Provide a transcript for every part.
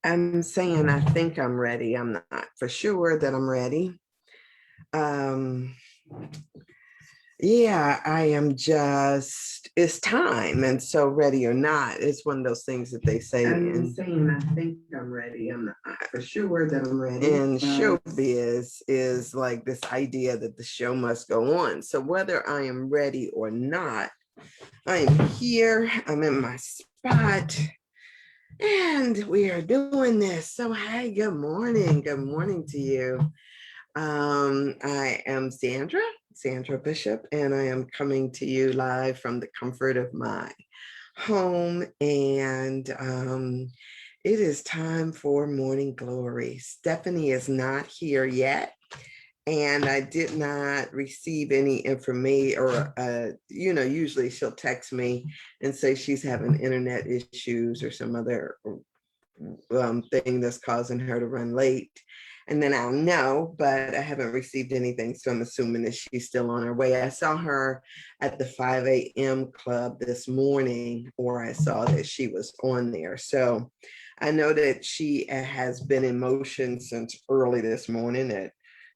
I'm saying I think I'm ready. I'm not for sure that I'm ready. Um, yeah, I am just, it's time. And so ready or not, it's one of those things that they say. I'm saying I think I'm ready. I'm not for sure that I'm ready. And showbiz is like this idea that the show must go on. So whether I am ready or not, I am here, I'm in my spot, and we are doing this. So, hey, good morning. Good morning to you. I am Sandra Bishop, and I am coming to you live from the comfort of my home. And it is time for morning glory. Stephanie is not here yet. And I did not receive any information or, usually she'll text me and say she's having internet issues or some other thing that's causing her to run late. And then I'll know, but I haven't received anything. So I'm assuming that she's still on her way. I saw her at the 5 a.m. club this morning, or I saw that she was on there. So I know that she has been in motion since early this morning at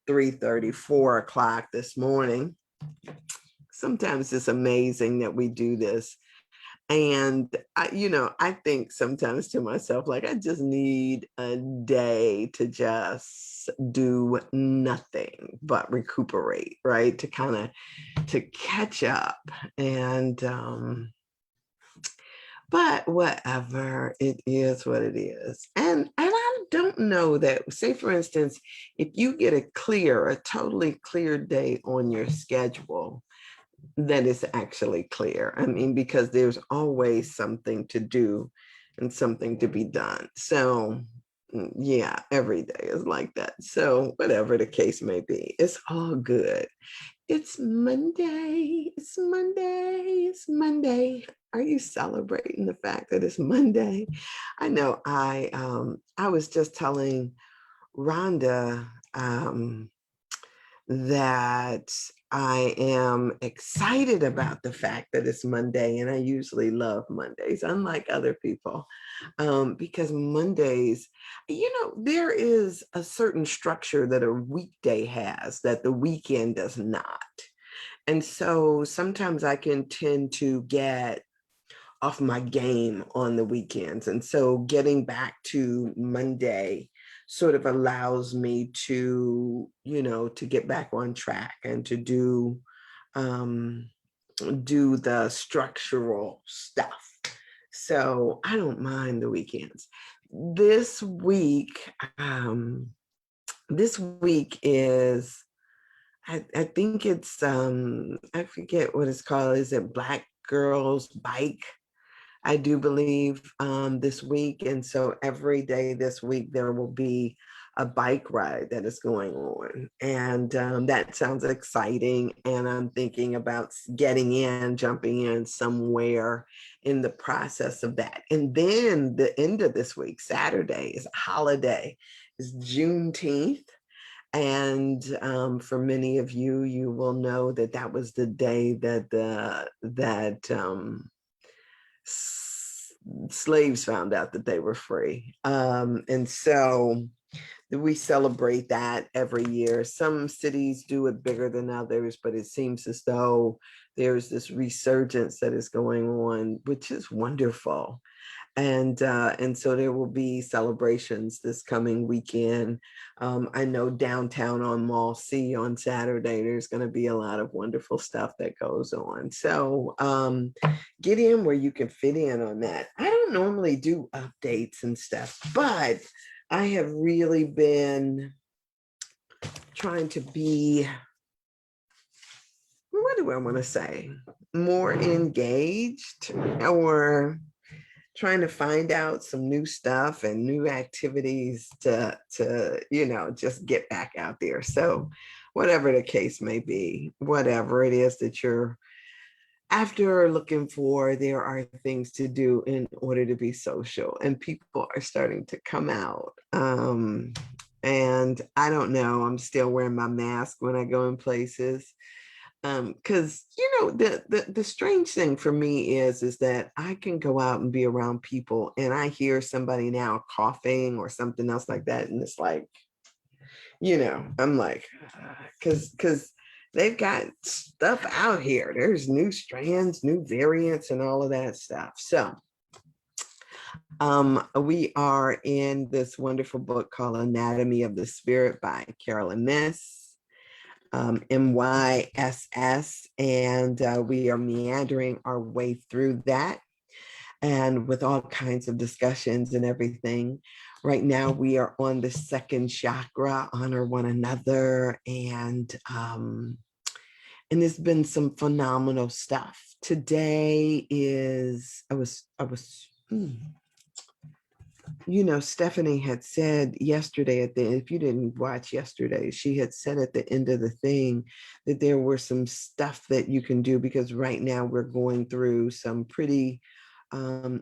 3:30, 4 o'clock this morning. Sometimes it's amazing that we do this. And I think sometimes to myself, like, I just need a day to just do nothing but recuperate, right? To kind of to catch up. And but whatever, it is what it is. And I don't know that, say for instance, if you get a totally clear day on your schedule, that is actually clear. I mean, because there's always something to do and something to be done. So, yeah, every day is like that. So, whatever the case may be, it's all good. It's Monday. It's Monday. It's Monday. Are you celebrating the fact that it's Monday? I know I was just telling Rhonda that I am excited about the fact that it's Monday, and I usually love Mondays, unlike other people, because Mondays, there is a certain structure that a weekday has that the weekend does not. And so sometimes I can tend to get off my game on the weekends. And so getting back to Monday sort of allows me to, to get back on track and to um, do the structural stuff. So I don't mind the weekends. This week, this week is, I think it's, I forget what it's called. Is it Black Girls Bike? I do believe this week. And so every day this week, there will be a bike ride that is going on. And that sounds exciting. And I'm thinking about jumping in somewhere in the process of that. And then the end of this week, Saturday, is a holiday, is Juneteenth. And for many of you, you will know that that was the day that slaves found out that they were free. And so we celebrate that every year. Some cities do it bigger than others, but it seems as though there's this resurgence that is going on, which is wonderful. And so there will be celebrations this coming weekend. I know downtown on Mall C on Saturday, there's going to be a lot of wonderful stuff that goes on. So get in where you can fit in on that. I don't normally do updates and stuff, but I have really been trying to be, what do I want to say, more engaged, or trying to find out some new stuff and new activities to just get back out there. So whatever the case may be, whatever it is that you're after looking for, there are things to do in order to be social, and people are starting to come out. And I don't know, I'm still wearing my mask when I go in places. Because the strange thing for me is that I can go out and be around people and I hear somebody now coughing or something else like that, and it's like, I'm like, because they've got stuff out here. There's new strands, new variants, and all of that stuff. So we are in this wonderful book called Anatomy of the Spirit by Carolyn Miss. MYSS, and we are meandering our way through that, and with all kinds of discussions and everything. Right now, we are on the second chakra, honor one another, and there's been some phenomenal stuff. Today is Stephanie had said yesterday if you didn't watch yesterday, she had said at the end of the thing that there were some stuff that you can do, because right now we're going through some pretty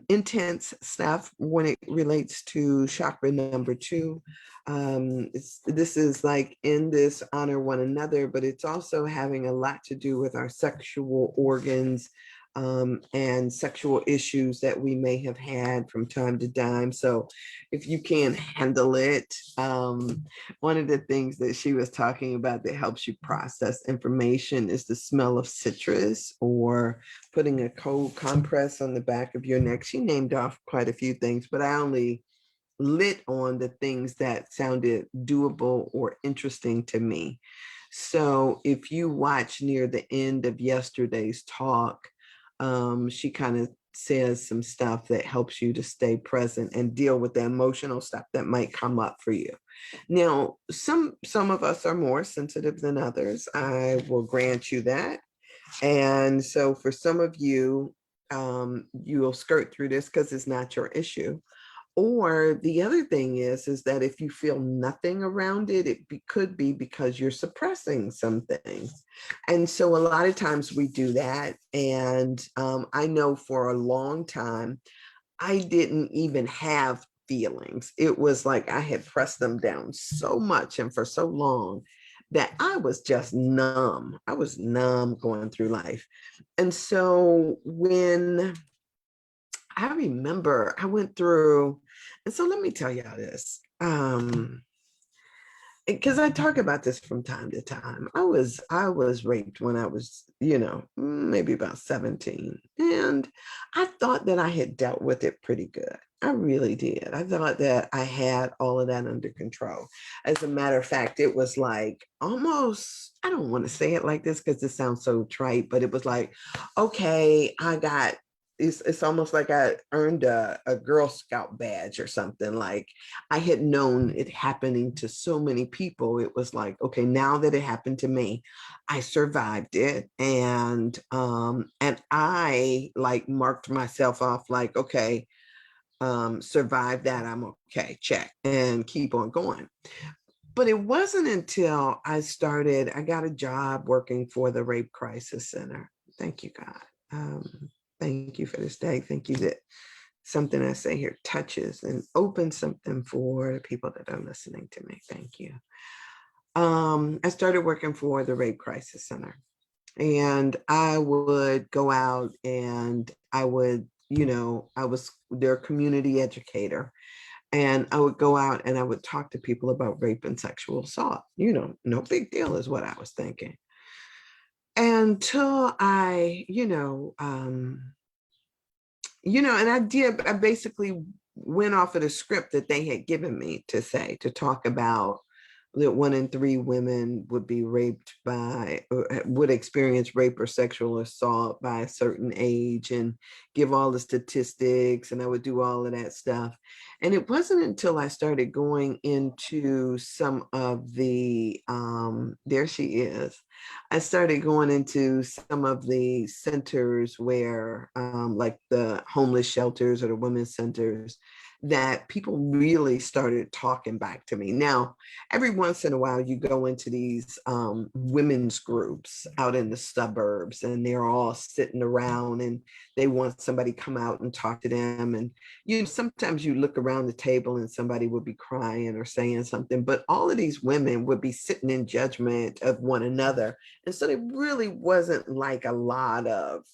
intense stuff when it relates to chakra number 2. This is like in this honor one another, but it's also having a lot to do with our sexual organs, and sexual issues that we may have had from time to time. So if you can't handle it, one of the things that she was talking about that helps you process information is the smell of citrus, or putting a cold compress on the back of your neck. She named off quite a few things, but I only lit on the things that sounded doable or interesting to me. So if you watch near the end of yesterday's talk, she kind of says some stuff that helps you to stay present and deal with the emotional stuff that might come up for you. Now, some of us are more sensitive than others. I will grant you that. And so for some of you, you'll skirt through this because it's not your issue. Or the other thing is that if you feel nothing around it, could be because you're suppressing some things. And so a lot of times we do that. And I know for a long time, I didn't even have feelings. It was like I had pressed them down so much and for so long that I was just numb. I was numb going through life. And so when I remember I went through, and so let me tell y'all this. Because I talk about this from time to time. I was raped when I was, maybe about 17. And I thought that I had dealt with it pretty good. I really did. I thought that I had all of that under control. As a matter of fact, it was like almost, I don't want to say it like this because it sounds so trite, but it was like, okay, it's almost like I earned a Girl Scout badge or something. Like I had known it happening to so many people. It was like, okay, now that it happened to me, I survived it. And I like marked myself off like, okay, survive that. I'm okay, check, and keep on going. But it wasn't until I got a job working for the Rape Crisis Center. Thank you, God. Thank you for this day. Thank you that something I say here touches and opens something for the people that are listening to me. Thank you. I started working for the Rape Crisis Center, and I would go out and I would, I was their community educator, and I would go out and I would talk to people about rape and sexual assault. No big deal is what I was thinking. Until I, I basically went off of the script that they had given me to talk about that 1 in 3 women would be raped would experience rape or sexual assault by a certain age, and give all the statistics, and I would do all of that stuff. And it wasn't until I started going into some of the, there she is. I started going into some of the centers where, like the homeless shelters or the women's centers, that people really started talking back to me. Now, every once in a while, you go into these women's groups out in the suburbs, and they're all sitting around and they want somebody to come out and talk to them. And sometimes you look around the table and somebody would be crying or saying something, but all of these women would be sitting in judgment of one another. And so there really wasn't like a lot of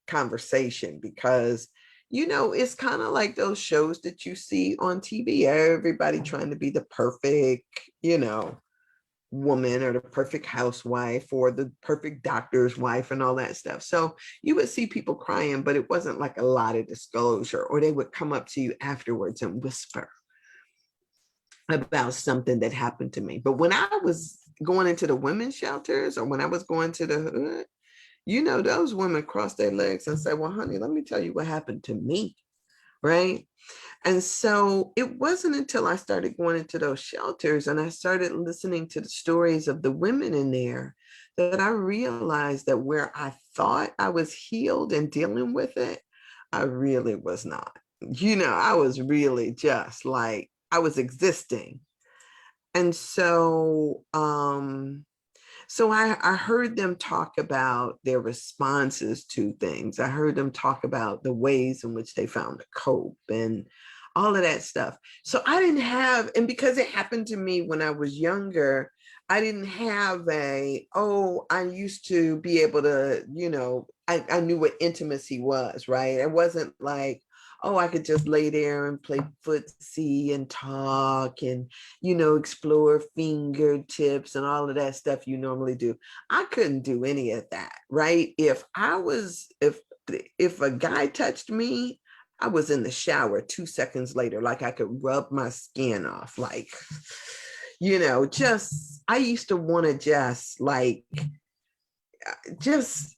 conversation, because it's kind of like those shows that you see on TV, everybody trying to be the perfect, woman, or the perfect housewife, or the perfect doctor's wife, and all that stuff. So you would see people crying, but it wasn't like a lot of disclosure, or they would come up to you afterwards and whisper about something that happened to me. But when I was going into the women's shelters, or when I was going to the hood, those women cross their legs and say, well, honey, let me tell you what happened to me. Right. And so it wasn't until I started going into those shelters and I started listening to the stories of the women in there that I realized that where I thought I was healed and dealing with it, I really was not. I was really just like, I was existing. And so I heard them talk about their responses to things. I heard them talk about the ways in which they found to cope and all of that stuff. So I didn't have, and because it happened to me when I was younger, I didn't have I used to be able to, I knew what intimacy was, right? It wasn't like, oh, I could just lay there and play footsie and talk and, explore fingertips and all of that stuff you normally do. I couldn't do any of that, right? If a guy touched me, I was in the shower 2 seconds later, like I could rub my skin off, like, I used to want to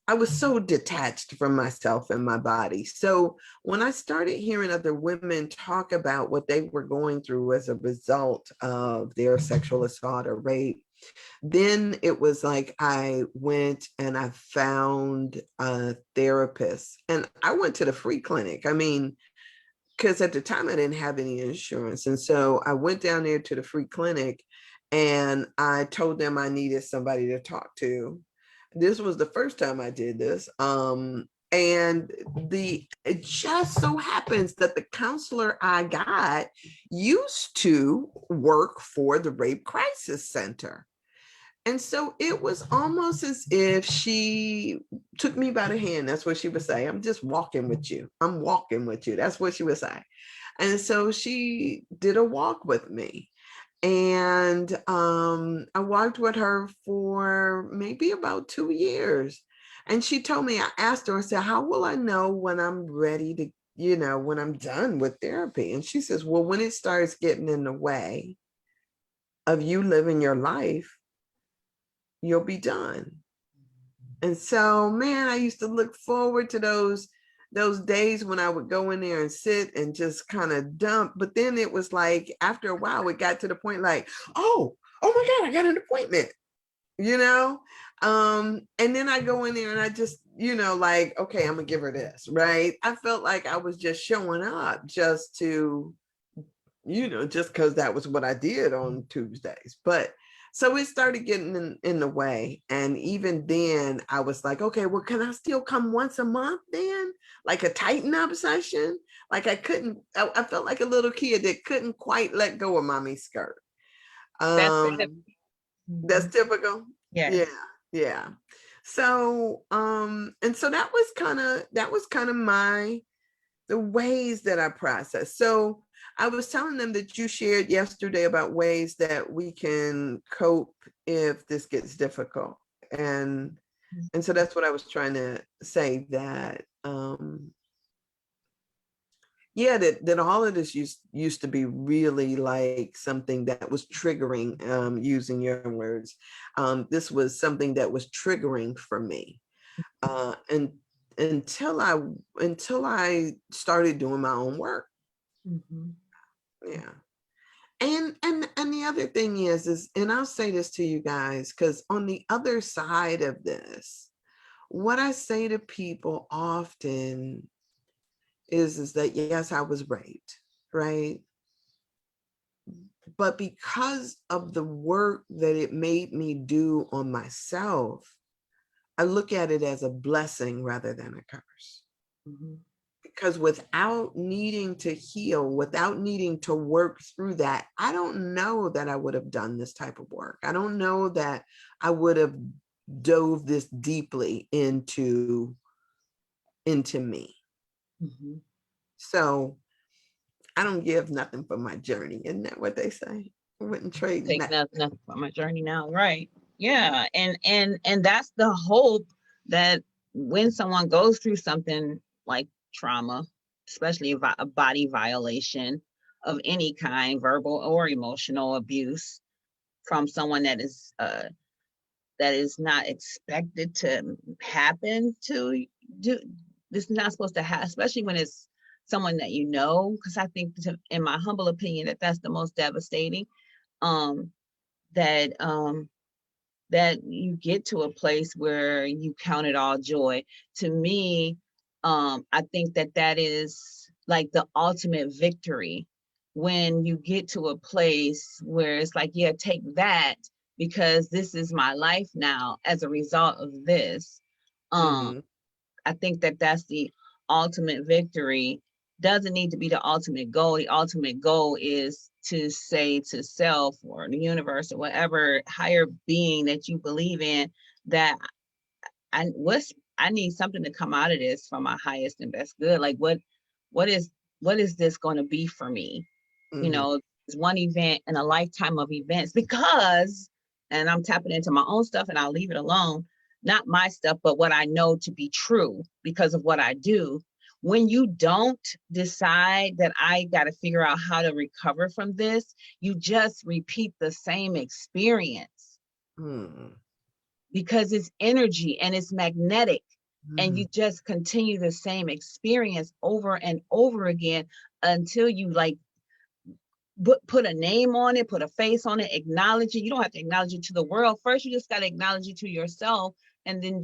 I was so detached from myself and my body. So when I started hearing other women talk about what they were going through as a result of their sexual assault or rape, then it was like I went and I found a therapist, and I went to the free clinic. I mean, because at the time I didn't have any insurance. And so I went down there to the free clinic and I told them I needed somebody to talk to. This was the first time I did this. And it just so happens that the counselor I got used to work for the Rape Crisis Center. And so it was almost as if she took me by the hand. That's what she would say. I'm just walking with you. I'm walking with you. That's what she would say. And so she did a walk with me. And I walked with her for maybe about 2 years. And she told me, I asked her, I said, how will I know when I'm ready to, when I'm done with therapy? And she says, well, when it starts getting in the way of you living your life, you'll be done. And so, man, I used to look forward to those days when I would go in there and sit and just kind of dump. But then it was like, after a while, it got to the point like, oh my God, I got an appointment, and then I go in there and I just, like, okay, I'm gonna give her this, right? I felt like I was just showing up just to, just because that was what I did on Tuesdays. But so it started getting in the way. And even then I was like, okay, well, can I still come once a month then? Like a tighten up session? Like I felt like a little kid that couldn't quite let go of mommy's skirt. That's typical. Yeah. Yeah. So, and so that was kind of the ways that I process. So I was telling them that you shared yesterday about ways that we can cope if this gets difficult. And so that's what I was trying to say, that that all of this used to be really like something that was triggering, using your words. This was something that was triggering for me. And until I started doing my own work. Mm-hmm. Yeah. And the other thing is, and I'll say this to you guys, because on the other side of this, what I say to people often is that yes, I was raped, right? But because of the work that it made me do on myself, I look at it as a blessing rather than a curse. Mm-hmm. Because without needing to heal, without needing to work through that, I don't know that I would have done this type of work. I don't know that I would have dove this deeply into me. Mm-hmm. So I don't give nothing for my journey. Isn't that what they say? I wouldn't trade take nothing for my journey now, right? Yeah, and that's the hope, that when someone goes through something like trauma, especially a body violation of any kind, verbal or emotional abuse from someone that is not expected to happen to do, this is not supposed to happen, especially when it's someone that you know, because I think, in my humble opinion, that's the most devastating. um that that you get to a place where you count it all joy. To me, I think that is like the ultimate victory, when you get to a place where it's like, yeah, take that, because this is my life now as a result of this. Mm-hmm. I think that's the ultimate victory. Doesn't need to be the ultimate goal. The ultimate goal is to say to self or the universe or whatever higher being that you believe in, that I need something to come out of this for my highest and best good. Like, what is this going to be for me? Mm-hmm. You know, it's one event in a lifetime of events, because, and I'm tapping into my own stuff and I'll leave it alone, not my stuff, but what I know to be true because of what I do. When you don't decide that I got to figure out how to recover from this, you just repeat the same experience. Because it's energy and it's magnetic, and you just continue the same experience over and over again until you like put a name on it, put a face on it, acknowledge it. You don't have to acknowledge it to the world. First, you just got to acknowledge it to yourself, and then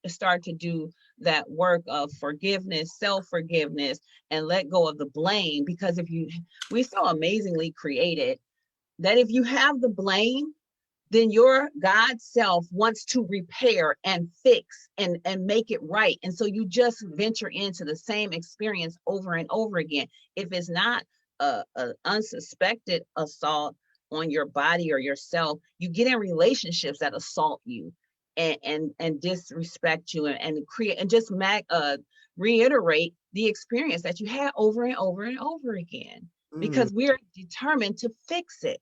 start to do that work of forgiveness, self-forgiveness, and let go of the blame. Because we're so amazingly created that if you have the blame, then your God self wants to repair and fix and make it right. And so you just venture into the same experience over and over again. If it's not a unsuspected assault on your body or yourself, you get in relationships that assault you and disrespect you and create and just reiterate the experience that you had over and over and over again, because we're determined to fix it.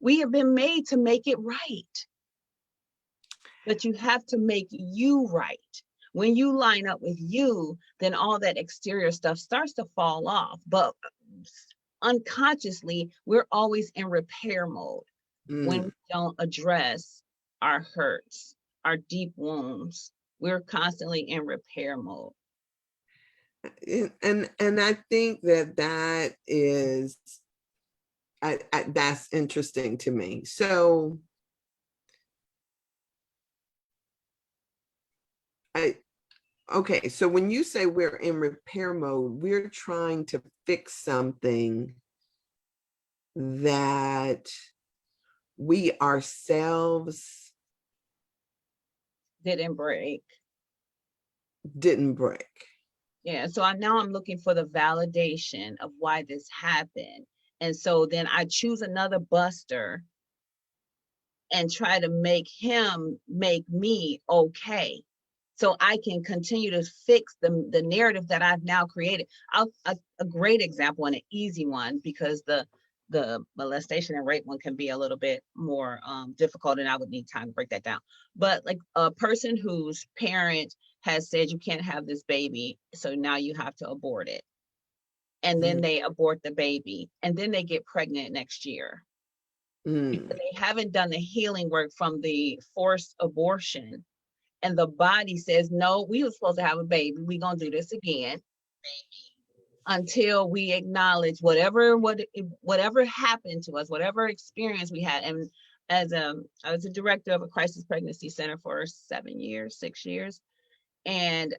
We have been made to make it right. But you have to make you right. When you line up with you, then all that exterior stuff starts to fall off. But unconsciously, we're always in repair mode when we don't address our hurts, our deep wounds. We're constantly in repair mode. And I think that is, that's interesting to me. So okay, so when you say we're in repair mode, we're trying to fix something that we ourselves didn't break. Yeah, so now I'm looking for the validation of why this happened. And so then I choose another buster and try to make him make me okay, so I can continue to fix the narrative that I've now created. A great example and an easy one, because the molestation and rape one can be a little bit more difficult, and I would need time to break that down. But like a person whose parent has said, you can't have this baby, so now you have to abort it. And then they abort the baby, and then they get pregnant next year. Because they haven't done the healing work from the forced abortion. And the body says, no, we were supposed to have a baby. We're going to do this again until we acknowledge whatever happened to us, whatever experience we had. And I was a director of a crisis pregnancy center for 6 years. And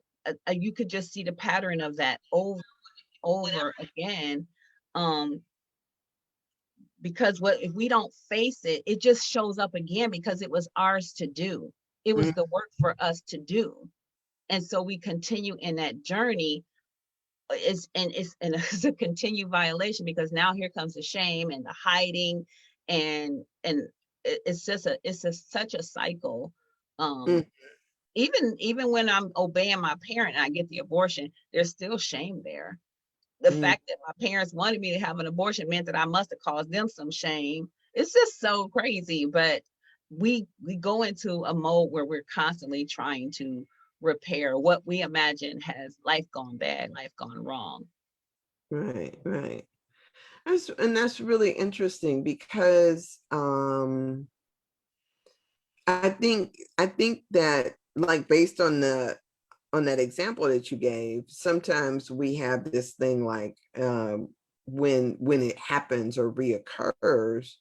you could just see the pattern of that over again. Because if we don't face it, it just shows up again because it was ours to do. It was the work for us to do. And so we continue in that journey. It's a continued violation, because now here comes the shame and the hiding, and it's such a cycle. Even when I'm obeying my parent and I get the abortion, there's still shame there. The fact that my parents wanted me to have an abortion meant that I must have caused them some shame. It's just so crazy. But we go into a mode where we're constantly trying to repair what we imagine has life gone bad, life gone wrong. Right. That's really interesting, because I think that, like, based on that example that you gave, sometimes we have this thing like, when it happens or reoccurs,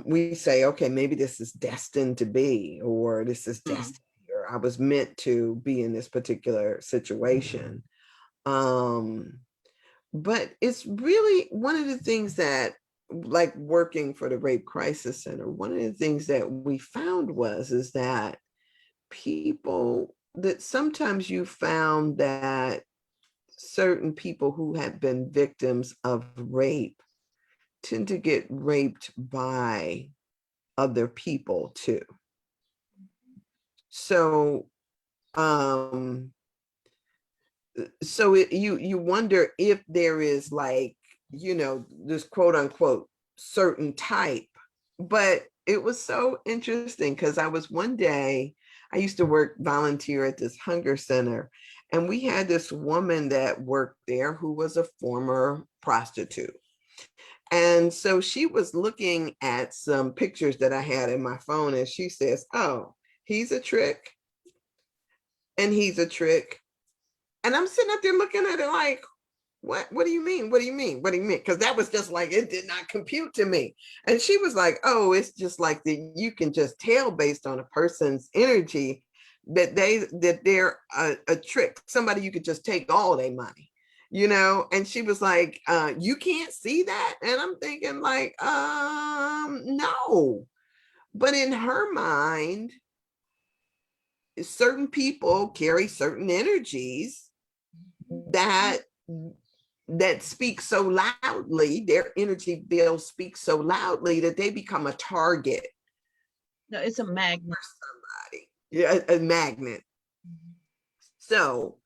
we say, okay, maybe this is destined to be, or this is destiny, or I was meant to be in this particular situation. But it's really one of the things that, like, working for the Rape Crisis Center, one of the things that we found is that sometimes you found that certain people who have been victims of rape tend to get raped by other people too. So, you wonder if there is, like, this quote unquote certain type. But it was so interesting, because I used to volunteer at this hunger center, and we had this woman that worked there who was a former prostitute. And so she was looking at some pictures that I had in my phone, and she says, "Oh, he's a trick, and he's a trick." And I'm sitting up there looking at it like, what do you mean? What do you mean? What do you mean? Because that was just like, it did not compute to me. And she was like, oh, it's just like that. You can just tell based on a person's energy that they're a trick, somebody you could just take all their money, And she was like, you can't see that. And I'm thinking like, no. But in her mind, certain people carry certain energies that speak so loudly, their energy field speaks so loudly that they become a target. No, it's a magnet. For somebody. Yeah, a magnet. So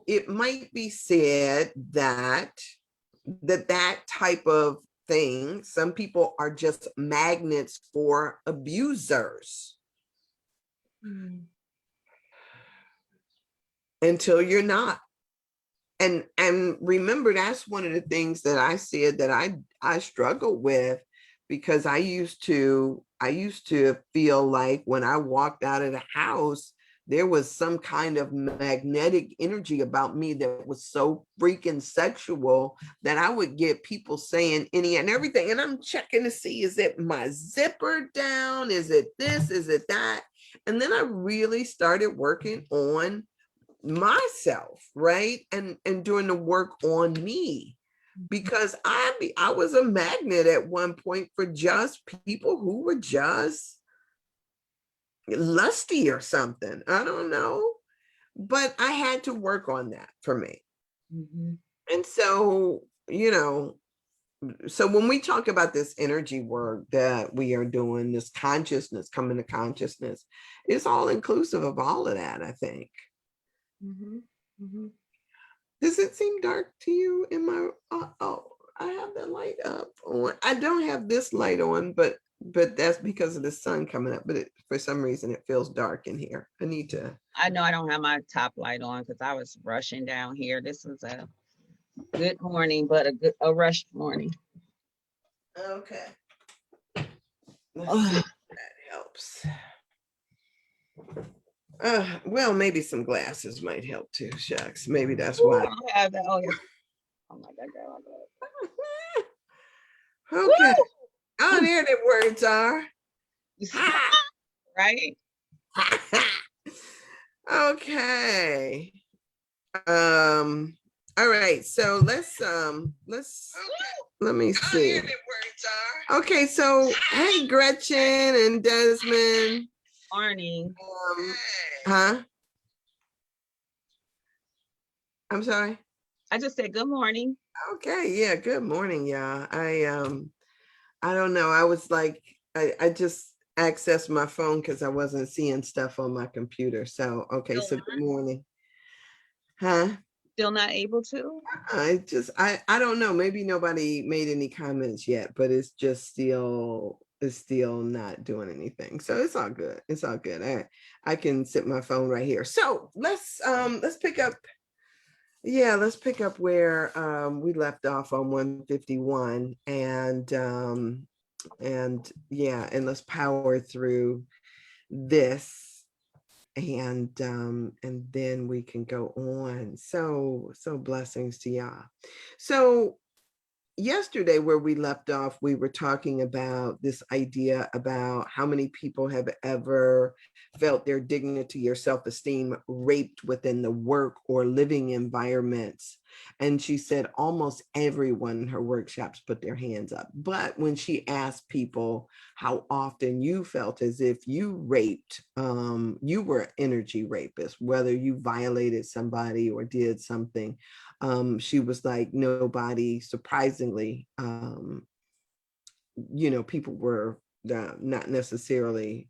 it might be said that type of thing, some people are just magnets for abusers. Until you're not. And remember, that's one of the things that I said that I struggled with, because I used to feel like when I walked out of the house, there was some kind of magnetic energy about me that was so freaking sexual that I would get people saying any and everything. And I'm checking to see, is it my zipper down? Is it this? Is it that? And then I really started working on myself, right? And doing the work on me, because I was a magnet at one point for just people who were just lusty or something. I don't know, but I had to work on that for me. And so, so when we talk about this energy work that we are doing, this consciousness, coming to consciousness, it's all inclusive of all of that, I think. Does it seem dark to you in my, oh, I have the light up on. I don't have this light on, but that's because of the sun coming up, but for some reason it feels dark in here. I know I don't have my top light on because I was rushing down here. This was a good morning, but a rushed morning. Okay. Let's see if that helps. Well, maybe some glasses might help too. Shucks, maybe that's why. I have that. Oh, yeah. Oh my God. Okay. Oh, there the words are. Right? Okay. All right, so let's let me see. Okay, so hey Gretchen and Desmond. Morning. Huh? I'm sorry. I just said good morning. Okay, yeah, good morning, y'all. I don't know. I was like, I just accessed my phone because I wasn't seeing stuff on my computer. So okay, so good morning. Huh? Still not able to? I don't know. Maybe nobody made any comments yet, but it's still not doing anything. So it's all good. It's all good. I can sit my phone right here. So let's pick up. Yeah, let's pick up where we left off on 151 and yeah, and let's power through this and then we can go on. So blessings to y'all. So yesterday where we left off, we were talking about this idea about how many people have ever felt their dignity or self-esteem raped within the work or living environments. And she said almost everyone in her workshops put their hands up. But when she asked people how often you felt as if you raped, you were an energy rapist, whether you violated somebody or did something, she was like, nobody, surprisingly, people were not necessarily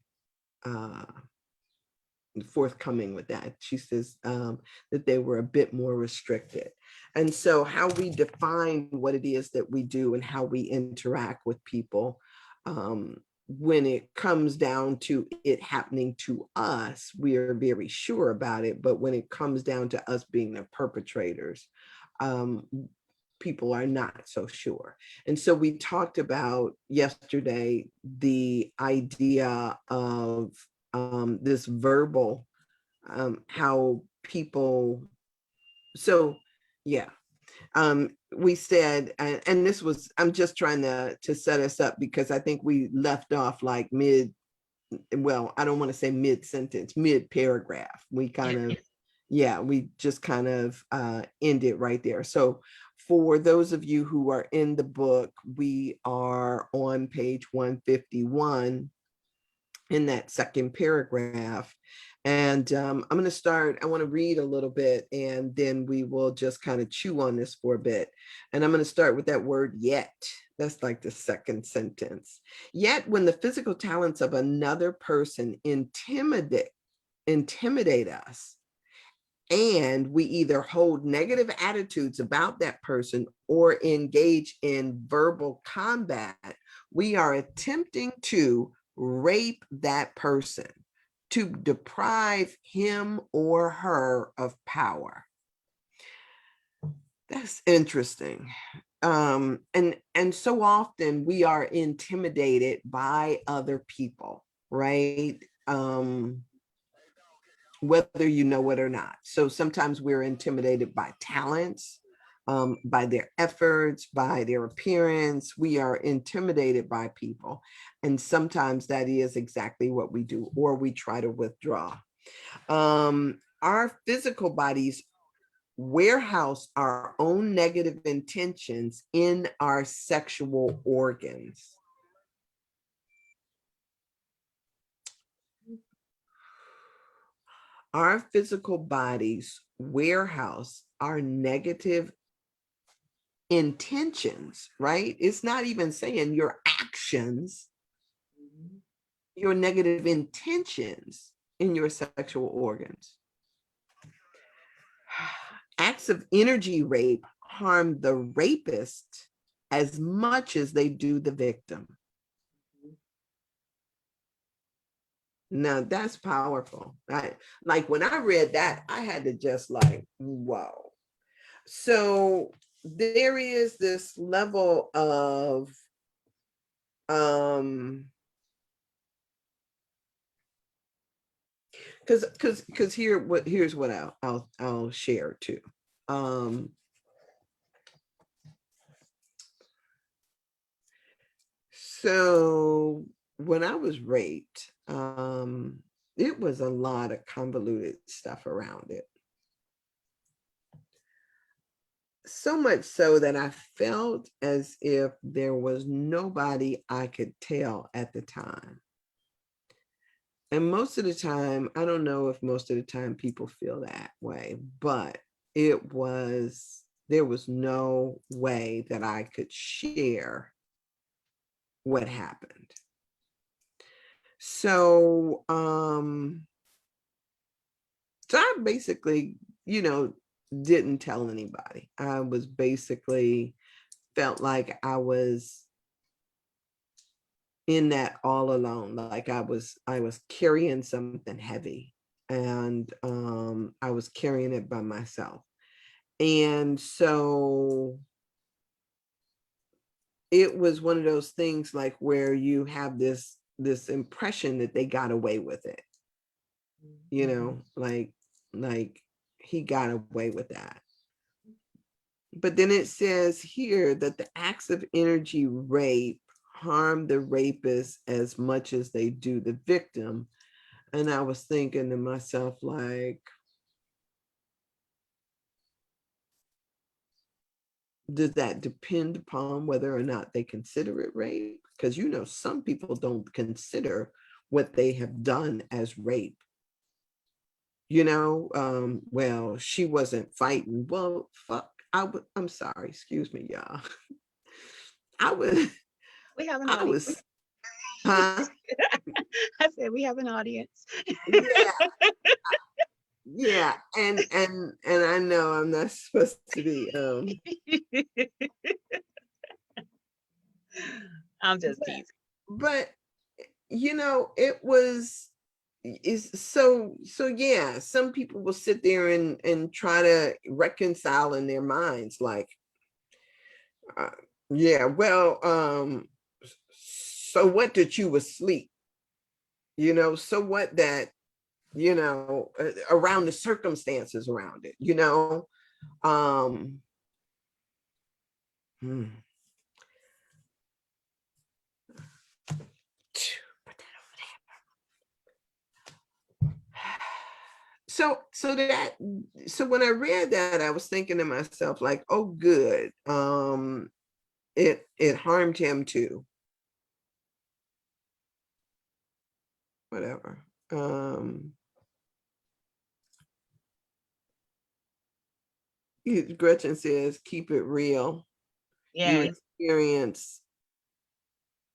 forthcoming with that. She says that they were a bit more restricted. And so how we define what it is that we do and how we interact with people, when it comes down to it happening to us, we are very sure about it. But when it comes down to us being the perpetrators, people are not so sure. And so we talked about yesterday the idea of this verbal, how people, so yeah, we said, and this was, I'm just trying to set us up because I think we left off like well, I don't want to say mid-sentence, mid-paragraph. We kind of, yeah, we just kind of ended right there. So for those of you who are in the book, we are on page 151 in that second paragraph. And I'm going to start, I want to read a little bit and then we will just kind of chew on this for a bit. And I'm going to start with that word yet. That's like the second sentence. Yet when the physical talents of another person intimidate us, and we either hold negative attitudes about that person or engage in verbal combat, we are attempting to rape that person, to deprive him or her of power. That's interesting. And so often we are intimidated by other people, right? Whether you know it or not. So sometimes we're intimidated by talents, by their efforts, by their appearance. We are intimidated by people. And sometimes that is exactly what we do, or we try to withdraw. Our physical bodies warehouse our own negative intentions in our sexual organs. Our physical bodies warehouse our negative intentions, right? It's not even saying your actions, your negative intentions in your sexual organs. Acts of energy rape harm the rapist as much as they do the victim. Now that's powerful. Like when I read that, I had to just like, whoa. So there is this level of because here's what I'll share too. So when I was raped, it was a lot of convoluted stuff around it. so much so that I felt as if there was nobody I could tell at the time. And most of the time, I don't know if most of the time people feel that way, but there was no way that I could share what happened. So, so I basically, didn't tell anybody. I was basically felt like I was in that all alone, like I was carrying something heavy, and I was carrying it by myself. And so it was one of those things like where you have this impression that they got away with it, like he got away with that. But then it says here that the acts of energy rape harm the rapist as much as they do the victim. And I was thinking to myself, like, does that depend upon whether or not they consider it rape? Because, some people don't consider what they have done as rape. Well, she wasn't fighting. Well, fuck, I'm sorry, excuse me, y'all. We have an I audience. was, huh? I said we have an audience. Yeah. Yeah, and I know I'm not supposed to be I'm just teasing. But it was is so yeah, some people will sit there and try to reconcile in their minds, like yeah, well, so what that you was asleep, so what that, around the circumstances around it, hmm. So when I read that, I was thinking to myself, like, oh good, it harmed him too, whatever. Gretchen says keep it real. Your Yes. experience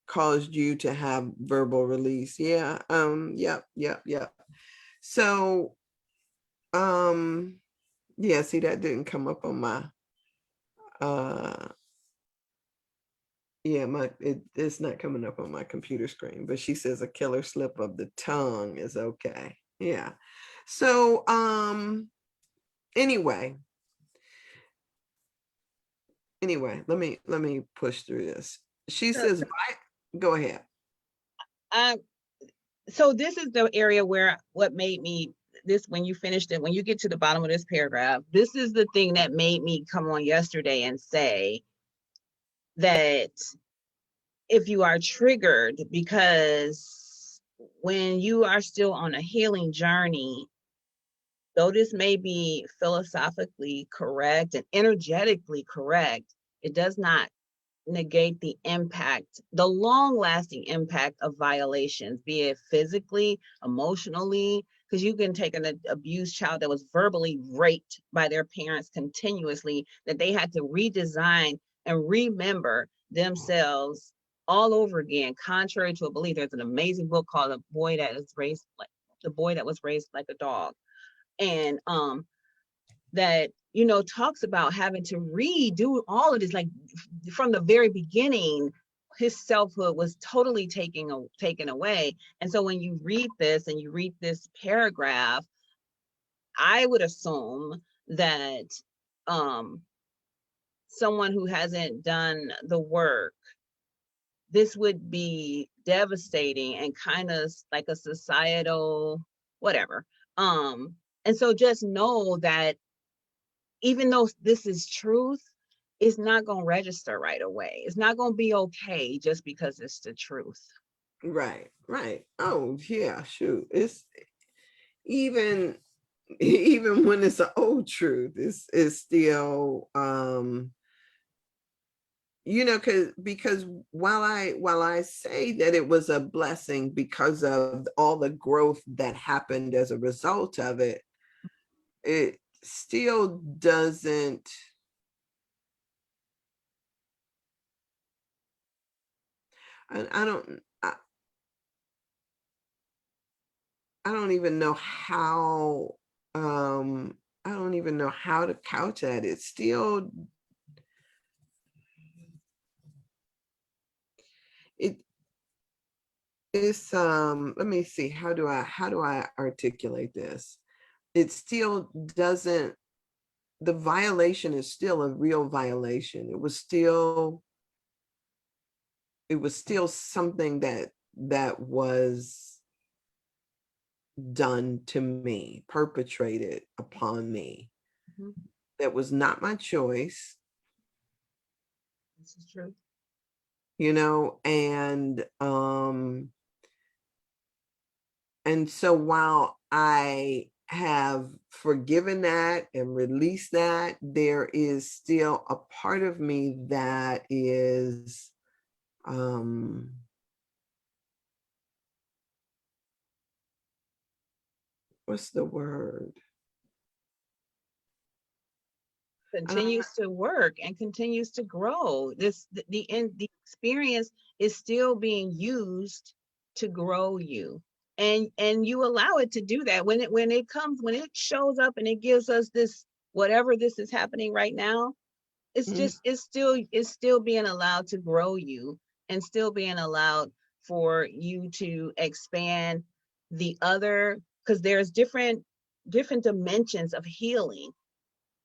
caused you to have verbal release. Yeah. Yep. So yeah, see, that didn't come up on my yeah, it's not coming up on my computer screen, but she says a killer slip of the tongue is okay. Yeah. So anyway, let me push through this. She says, go ahead. So this is the area where what made me this, when you finished it, when you get to the bottom of this paragraph, this is the thing that made me come on yesterday and say that if you are triggered, because when you are still on a healing journey, though this may be philosophically correct and energetically correct, it does not negate the impact, the long-lasting impact of violations, be it physically, emotionally, because you can take an abused child that was verbally raped by their parents continuously, that they had to redesign and remember themselves all over again, contrary to a belief. There's an amazing book called The Boy That Was Raised Like a Dog. And that talks about having to redo all of this, like from the very beginning. His selfhood was totally taken away. And so when you read this and you read this paragraph, I would assume that someone who hasn't done the work, this would be devastating and kind of like a societal whatever. And so just know that even though this is truth, it's not going to register right away. It's not going to be okay just because it's the truth. Right. Oh yeah, shoot. It's even even when it's an old truth, it's still, you know, because while I say that it was a blessing because of all the growth that happened as a result of it, it still doesn't, I don't, I don't even know how, I don't even know how to couch that. It's still, it is, let me see, how do I articulate this? It still doesn't, the violation is still a real violation. It was still something that was done to me, perpetrated upon me. Mhm. That was not my choice, This is true. you know, and so while I have forgiven that and released that, there is still a part of me that is, what's the word? Continues to work and continues to grow. The experience is still being used to grow you. And you allow it to do that when it shows up and it gives us this, whatever this is happening right now, it's still being allowed to grow you, and still being allowed for you to expand the other, because there's different dimensions of healing.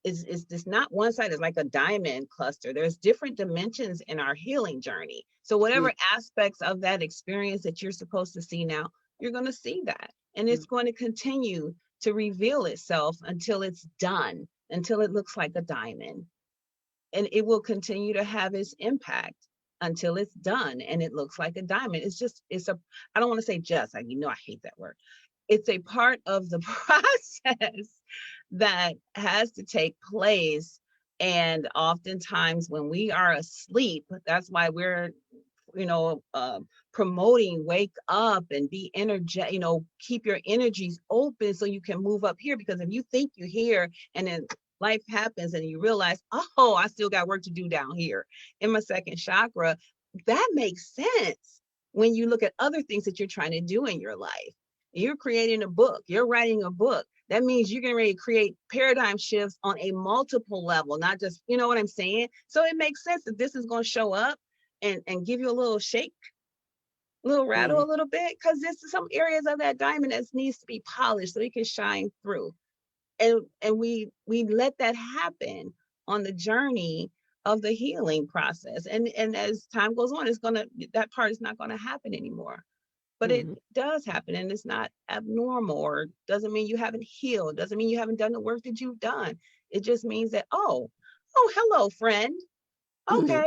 Is this not one side? Is like a diamond cluster. There's different dimensions in our healing journey. So whatever aspects of that experience that you're supposed to see now, you're going to see that, and it's going to continue to reveal itself until it's done, until it looks like a diamond, and it will continue to have its impact until it's done and it looks like a diamond. I don't want to say just, like, I hate that word. It's a part of the process that has to take place. And oftentimes when we are asleep, that's why we're, promoting wake up and be energetic, keep your energies open so you can move up here. Because if you think you're here and then life happens and you realize, oh, I still got work to do down here in my second chakra, that makes sense when you look at other things that you're trying to do in your life. You're creating a book, you're writing a book. That means you're getting ready to create paradigm shifts on a multiple level, not just, you know what I'm saying? So it makes sense that this is going to show up and give you a little shake, a little rattle, a little bit, because there's some areas of that diamond that needs to be polished so it can shine through. And we let that happen on the journey of the healing process. And as time goes on, that part is not going to happen anymore. But it does happen, and it's not abnormal, or doesn't mean you haven't healed, doesn't mean you haven't done the work that you've done. It just means that, oh, hello, friend. Okay,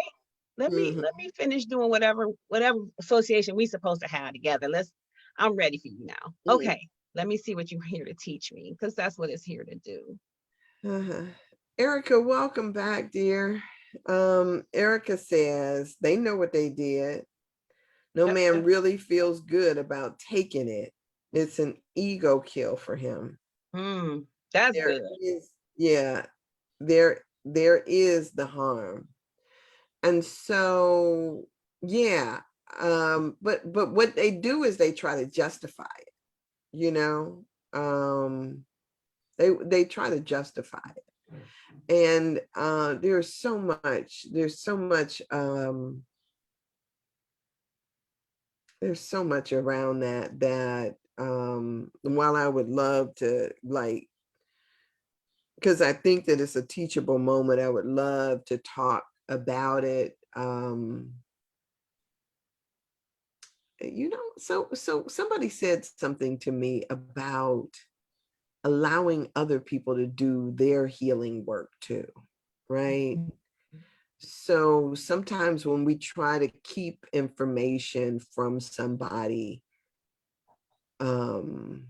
let me finish doing whatever association we supposed to have together. I'm ready for you now. Okay, let me see what you're here to teach me, because that's what it's here to do. Erica, welcome back, dear. Erica says they know what they did. No man really feels good about taking it. It's an ego kill for him. That's good. There is the harm. And so, but what they do is they try to justify it, they try to justify it. And there's so much around that while I would love to, like, because I think that it's a teachable moment, I would love to talk about it. So somebody said something to me about allowing other people to do their healing work too, right? So sometimes when we try to keep information from somebody, because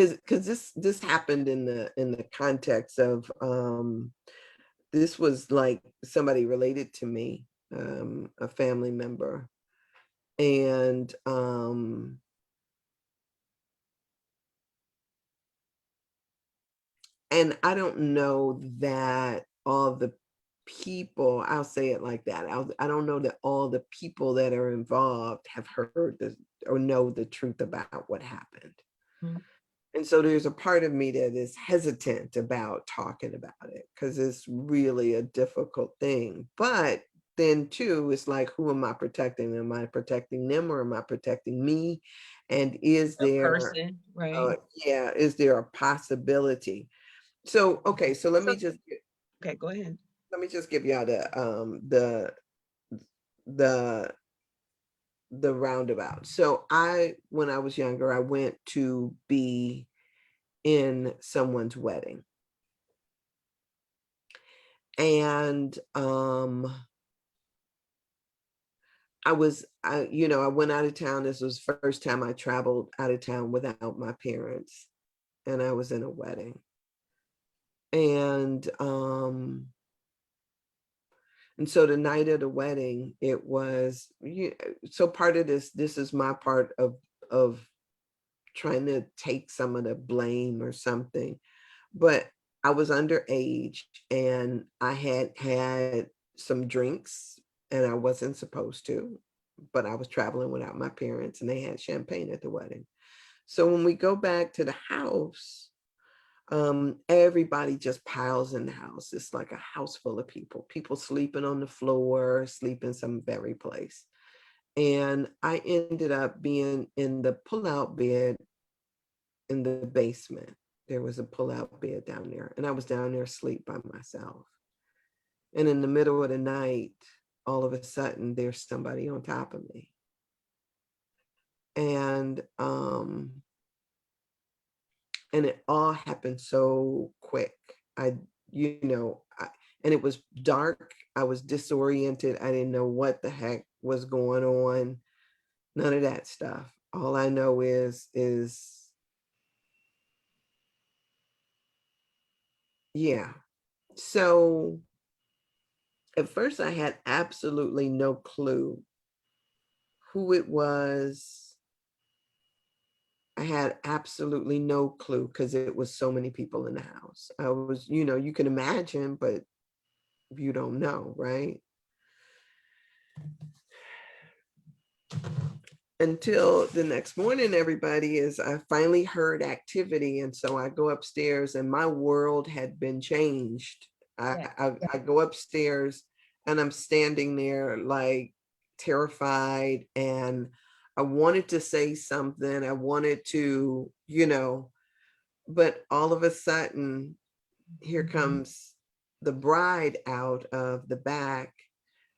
because this happened in the context of this was like somebody related to me, a family member, and I don't know that all the people, I'll say it like that, I don't know that all the people that are involved have heard this or know the truth about what happened. Mhm. And so there's a part of me that is hesitant about talking about it because it's really a difficult thing. But then too, it's like, who am I protecting? Am I protecting them or am I protecting me? And is A there, person, right? yeah, is there a possibility? So, okay, so So, okay, go ahead. let me just give y'all the the roundabout. So when I was younger, I went to be in someone's wedding. And I went out of town. This was the first time I traveled out of town without my parents. And I was in a wedding. And so the night of the wedding, it was, so part of this is my part of trying to take some of the blame or something. But I was underage and I had had some drinks and I wasn't supposed to, but I was traveling without my parents and they had champagne at the wedding. So when we go back to the house, everybody just piles in the house. It's like a house full of people sleeping on the floor, sleeping some very place. And I ended up being in the pull-out bed in the basement. There was a pull-out bed down there, and I was down there asleep by myself. And in the middle of the night, all of a sudden, there's somebody on top of me. And it all happened so quick. And it was dark. I was disoriented. I didn't know what the heck was going on. None of that stuff. All I know is yeah. So at first I had absolutely no clue who it was. I had absolutely no clue because it was so many people in the house. I was, you can imagine, but you don't know, right? Until the next morning, I finally heard activity. And so I go upstairs and my world had been changed. I go upstairs and I'm standing there like terrified, and I wanted to say something. I wanted to, but all of a sudden, here comes the bride out of the back.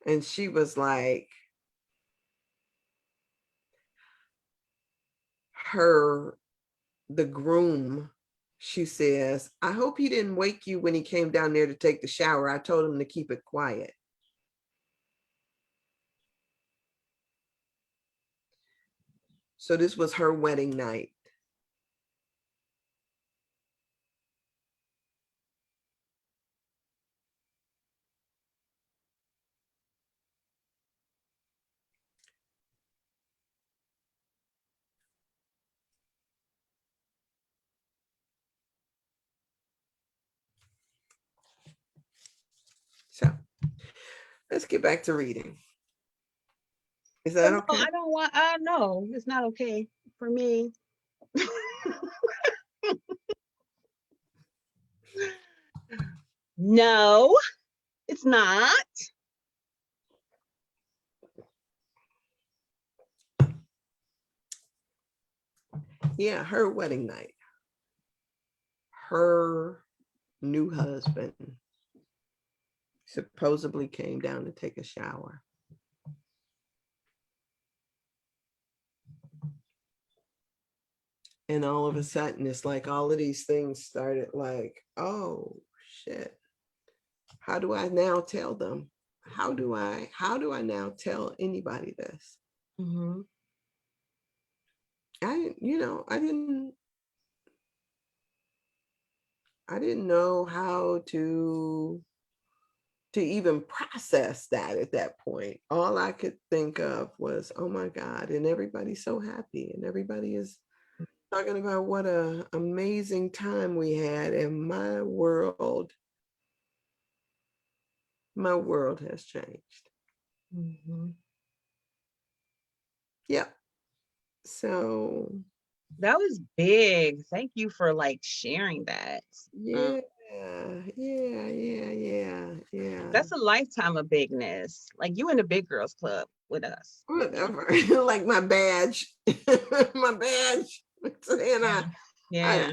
And she was like, the groom, she says, I hope he didn't wake you when he came down there to take the shower. I told him to keep it quiet. So this was her wedding night. So let's get back to reading. Is that okay? No, I don't want, no, it's not okay for me. No, it's not. Yeah, her wedding night. Her new husband supposedly came down to take a shower. And all of a sudden, it's like all of these things started like, oh shit. How do I now tell them? How do I now tell anybody this? Mm-hmm. I didn't I didn't know how to even process that at that point. All I could think of was, oh my God, and everybody's so happy and everybody is talking about what a amazing time we had, and my world has changed. Mhm. Yep. So That was big. Thank you for like sharing that. yeah, yeah. That's a lifetime of bigness. Like you in the big girls club with us. Whatever. Like my badge. My badge. And Yeah.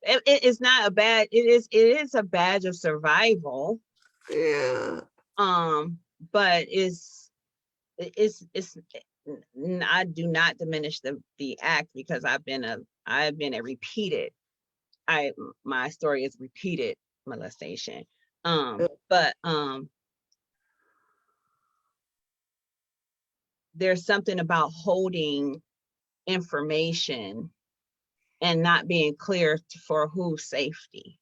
It's not a bad, it is a badge of survival. yeah. But it's I do not diminish the act, because I've been a repeated, my story is repeated molestation. But there's something about holding information and not being clear for whose safety.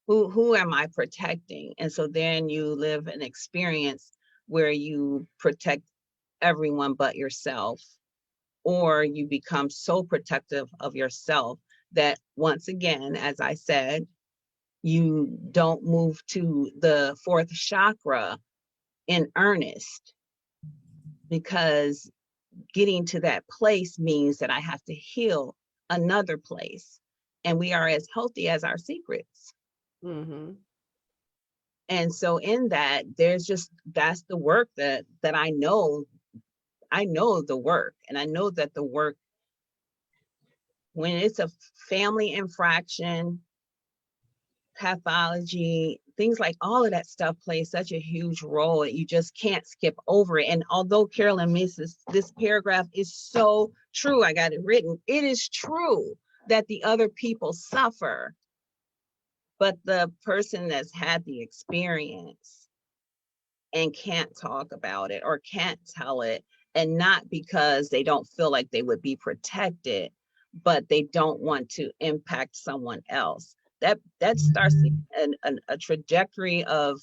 Who am I protecting? And so then you live an experience where you protect everyone but yourself, or you become so protective of yourself that, once again, as I said, you don't move to the fourth chakra in earnest, because getting to that place means that I have to heal another place, and we are as healthy as our secrets. Mm-hmm. And so in that, that's the work that I know the work. And I know that the work, when it's a family infraction, pathology, things like all of that stuff plays such a huge role. You just can't skip over it. And although Carolyn misses this paragraph is so true, I got it written. It is true that the other people suffer, but the person that's had the experience and can't talk about it or can't tell it, and not because they don't feel like they would be protected, but they don't want to impact someone else. That starts a trajectory of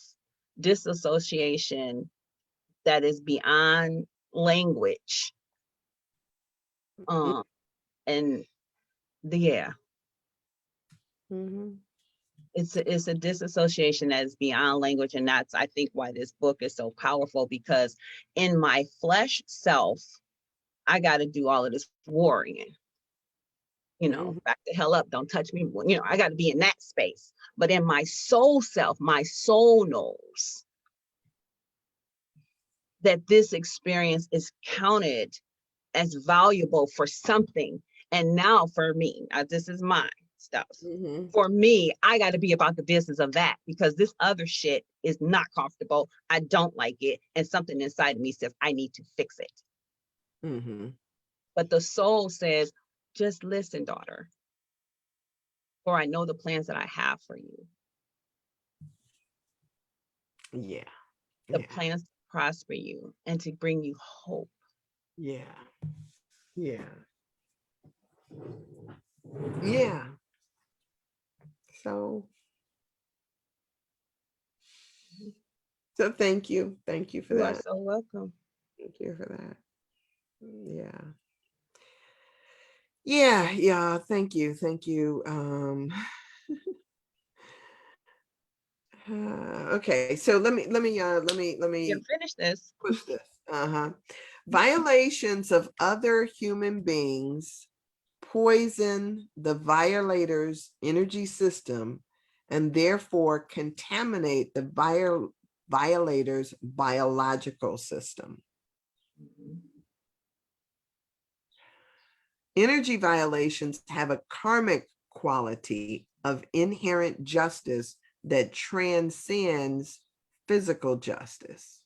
disassociation that is beyond language. And yeah, Mm-hmm. it's a disassociation that is beyond language. And that's, I think, why this book is so powerful, because in my flesh self, I got to do all of this warring, back the hell up, don't touch me. I got to be in that space. But in my soul self, my soul knows that this experience is counted as valuable for something. And now for me, this is my stuff. Mm-hmm. For me, I got to be about the business of that, because this other shit is not comfortable. I don't like it. And something inside of me says, I need to fix it. Mm-hmm. But the soul says, just listen, daughter, for I know the plans that I have for you. Yeah. The plans to prosper you and to bring you hope. Yeah. Yeah. Yeah. So thank you. Thank you for You that. are so welcome. Thank you for that. Yeah. Yeah. Yeah. Thank you. Thank you. Okay. So let me Finish this. push this. Violations of other human beings poison the violator's energy system and therefore contaminate the violator's biological system. Energy violations have a karmic quality of inherent justice that transcends physical justice.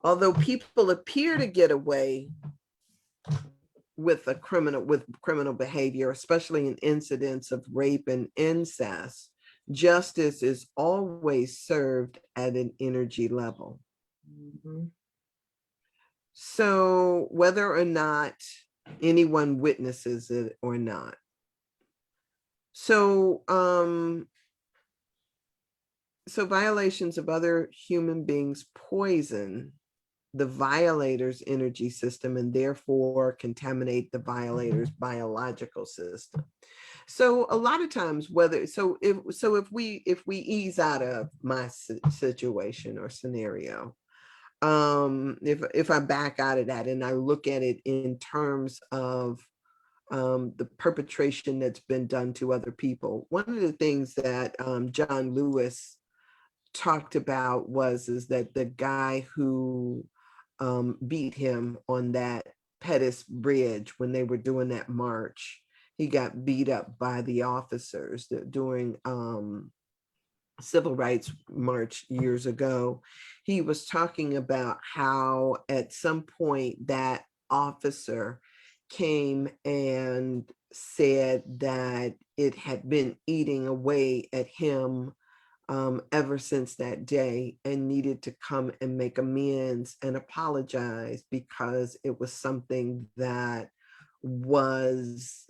Although people appear to get away with criminal behavior, especially in incidents of rape and incest, justice is always served at an energy level. Mm-hmm. So whether or not anyone witnesses it or not, So, so violations of other human beings poison the violator's energy system and therefore contaminate the violator's biological system. So a lot of times, if we ease out of my situation or scenario, if I back out of that and I look at it in terms of the perpetration that's been done to other people, one of the things that John Lewis talked about is that the guy who beat him on that Pettus Bridge when they were doing that march, he got beat up by the officers during civil rights march years ago. He was talking about how at some point that officer came and said that it had been eating away at him ever since that day, and needed to come and make amends and apologize because it was something that was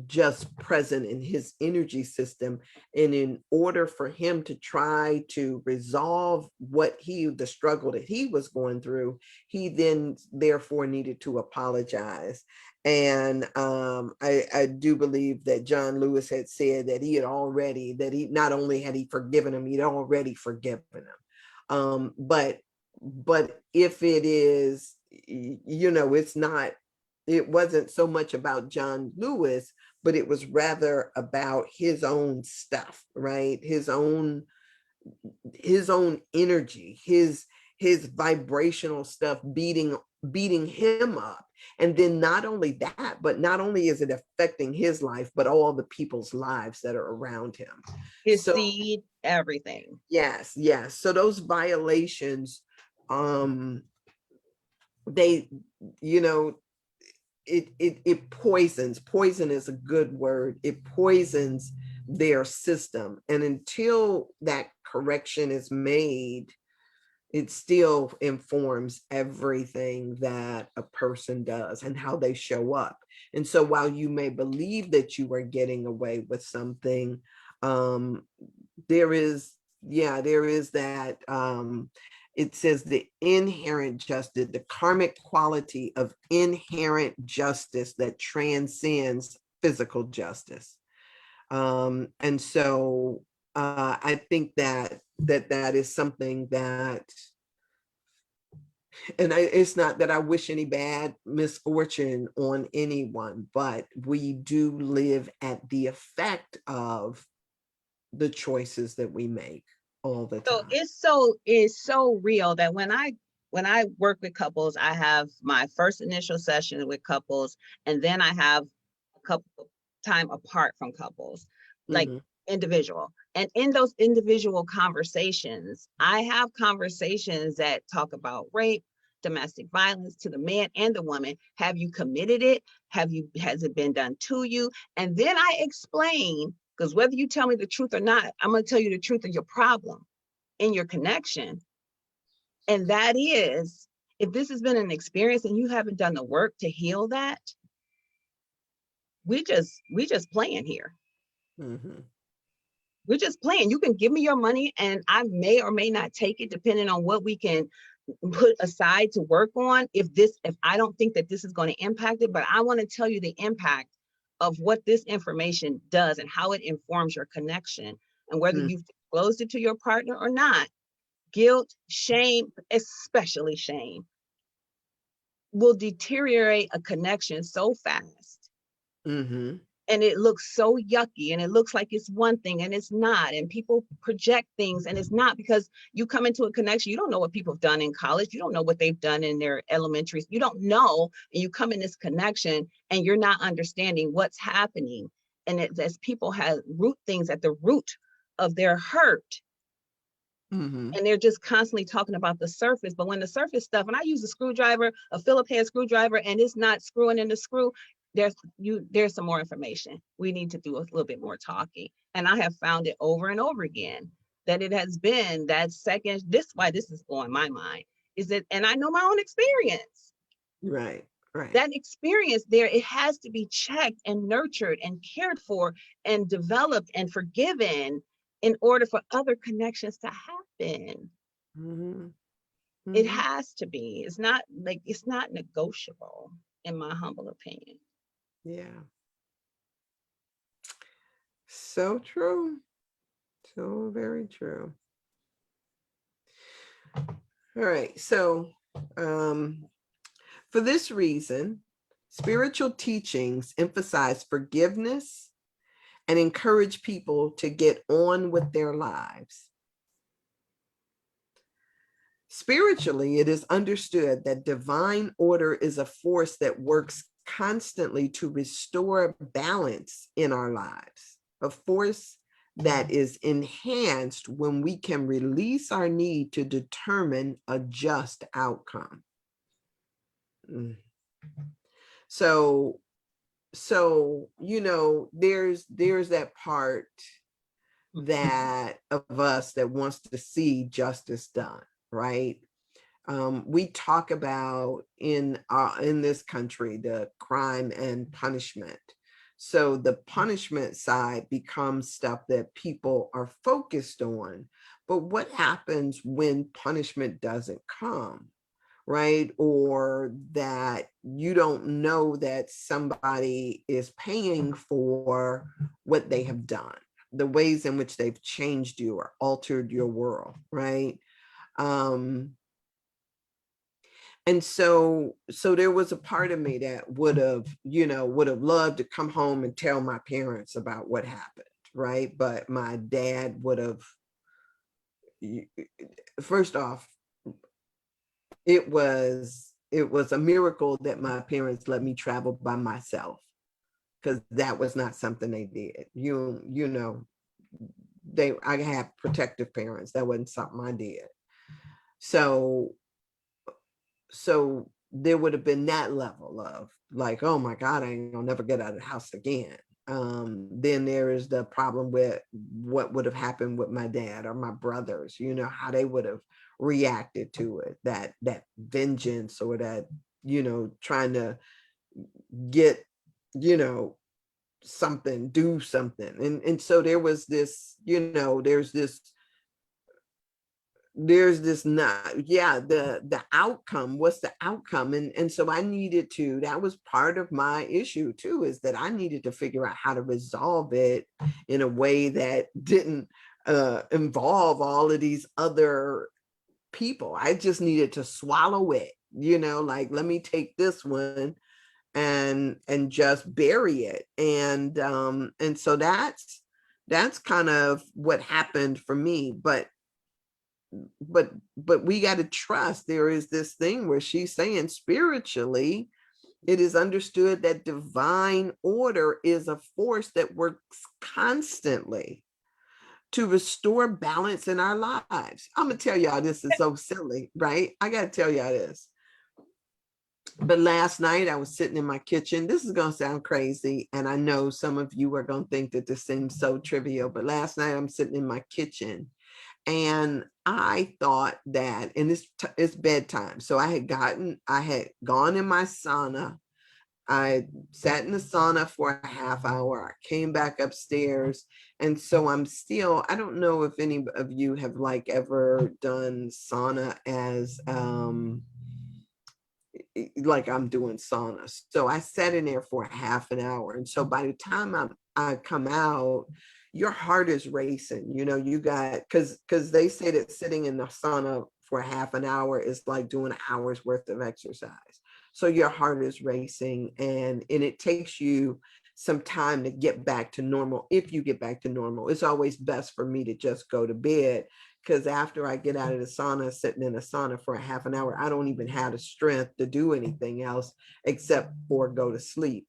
just present in his energy system. And in order for him to try to resolve the struggle that he was going through, he then therefore needed to apologize. And I do believe that John Lewis had said that he not only had he forgiven him, he'd already forgiven him. But if it is, it wasn't so much about John Lewis, but it was rather about his own stuff, right? His own energy, his vibrational stuff beating him up. And then not only that, but not only is it affecting his life, but all the people's lives that are around him. His seed, everything. Yes. So those violations, they, it poisons. Poison is a good word. It poisons their system. And until that correction is made, it still informs everything that a person does and how they show up. And so while you may believe that you are getting away with something, there is that, it says the inherent justice, the karmic quality of inherent justice that transcends physical justice. And so I think that is something that, and it's not that I wish any bad misfortune on anyone, but we do live at the effect of the choices that we make all the time. So it's so real that when I work with couples, I have my first initial session with couples, and then I have a couple time apart from couples, like individual. And in those individual conversations, I have conversations that talk about rape, domestic violence to the man and the woman. Have you committed it? Has it been done to you? And then I explain, because whether you tell me the truth or not, I'm going to tell you the truth of your problem in your connection. And that is, if this has been an experience and you haven't done the work to heal that, we just playing here. We're just playing. You can give me your money and I may or may not take it depending on what we can put aside to work on. If I don't think that this is going to impact it, but I want to tell you the impact of what this information does and how it informs your connection, and whether you've disclosed it to your partner or not. Guilt, shame, especially shame, will deteriorate a connection so fast. And it looks so yucky, and it looks like it's one thing and it's not. And people project things and it's not, because you come into a connection, you don't know what people have done in college. You don't know what they've done in their elementaries. You don't know. And you come in this connection and you're not understanding what's happening. And as people have root things at the root of their hurt. And they're just constantly talking about the surface. But when the surface stuff, and I use a screwdriver, a Phillips head screwdriver, and it's not screwing in the screw, there's some more information. We need to do a little bit more talking. And I have found it over and over again that it has been that second, why this is blowing my mind, is that, and I know my own experience. Right. Right. That experience there, it has to be checked and nurtured and cared for and developed and forgiven in order for other connections to happen. Mm-hmm. It Mm-hmm. has to be. It's not like, it's not negotiable, in my humble opinion. Yeah. So true. So very true. All right. So, for this reason, spiritual teachings emphasize forgiveness and encourage people to get on with their lives. Spiritually, it is understood that divine order is a force that works constantly to restore balance in our lives, a force that is enhanced when we can release our need to determine a just outcome. Mm. So, there's that part that of us that wants to see justice done, right? We talk about in this country the crime and punishment. So the punishment side becomes stuff that people are focused on. But what happens when punishment doesn't come, right? Or that you don't know that somebody is paying for what they have done, the ways in which they've changed you or altered your world, right? And so there was a part of me that would have loved to come home and tell my parents about what happened, right? But my dad would have, first off, it was a miracle that my parents let me travel by myself, because that was not something they did. I have protective parents. That wasn't something I did. So there would have been that level of like, oh my God, I ain't gonna never get out of the house again. Then there is the problem with what would have happened with my dad or my brothers, how they would have reacted to it, that vengeance, or that, trying to get, something, do something. And so there was this, there's not, yeah, the outcome, what's the outcome? And so I needed to, that was part of my issue too, is that I needed to figure out how to resolve it in a way that didn't involve all of these other people. I just needed to swallow it, like, let me take this one and just bury it. And so that's kind of what happened for me. But we got to trust, there is this thing where she's saying spiritually, it is understood that divine order is a force that works constantly to restore balance in our lives. I'm gonna tell y'all, this is so silly, right? I gotta tell y'all this. But last night I was sitting in my kitchen. This is gonna sound crazy, and I know some of you are gonna think that this seems so trivial, but last night I'm sitting in my kitchen. And I thought that, and it's bedtime. So I had gone in my sauna. I sat in the sauna for a half hour. I came back upstairs. And so I don't know if any of you have like ever done sauna as, like I'm doing sauna. So I sat in there for a half an hour. And so by the time I come out, your heart is racing. You got, because they say that sitting in the sauna for half an hour is like doing an hour's worth of exercise. So your heart is racing, and it takes you some time to get back to normal. If you get back to normal, it's always best for me to just go to bed, because after I get out of the sauna, sitting in a sauna for a half an hour, I don't even have the strength to do anything else except for go to sleep.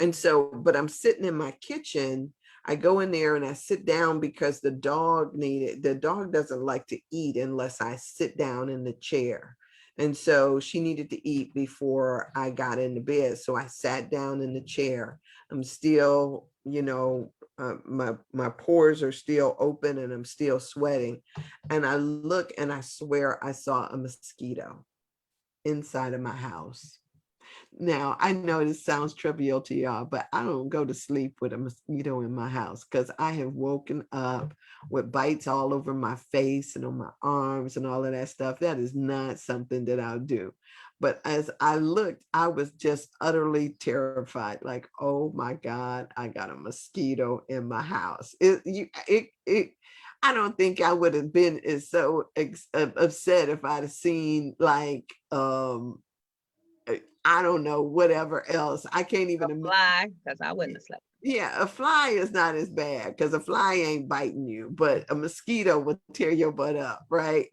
And so, but I'm sitting in my kitchen. I go in there and I sit down because the dog doesn't like to eat unless I sit down in the chair. And so she needed to eat before I got into bed. So I sat down in the chair. I'm still, my pores are still open and I'm still sweating. And I look and I swear I saw a mosquito inside of my house. Now, I know this sounds trivial to y'all, but I don't go to sleep with a mosquito in my house because I have woken up with bites all over my face and on my arms and all of that stuff. That is not something that I'll do. But as I looked, I was just utterly terrified. Like, oh my God, I got a mosquito in my house. I don't think I would have been as so upset if I'd have seen like I don't know, whatever else. I can't even imagine. Fly, because I wouldn't have slept. Yeah, a fly is not as bad because a fly ain't biting you, but a mosquito will tear your butt up, right?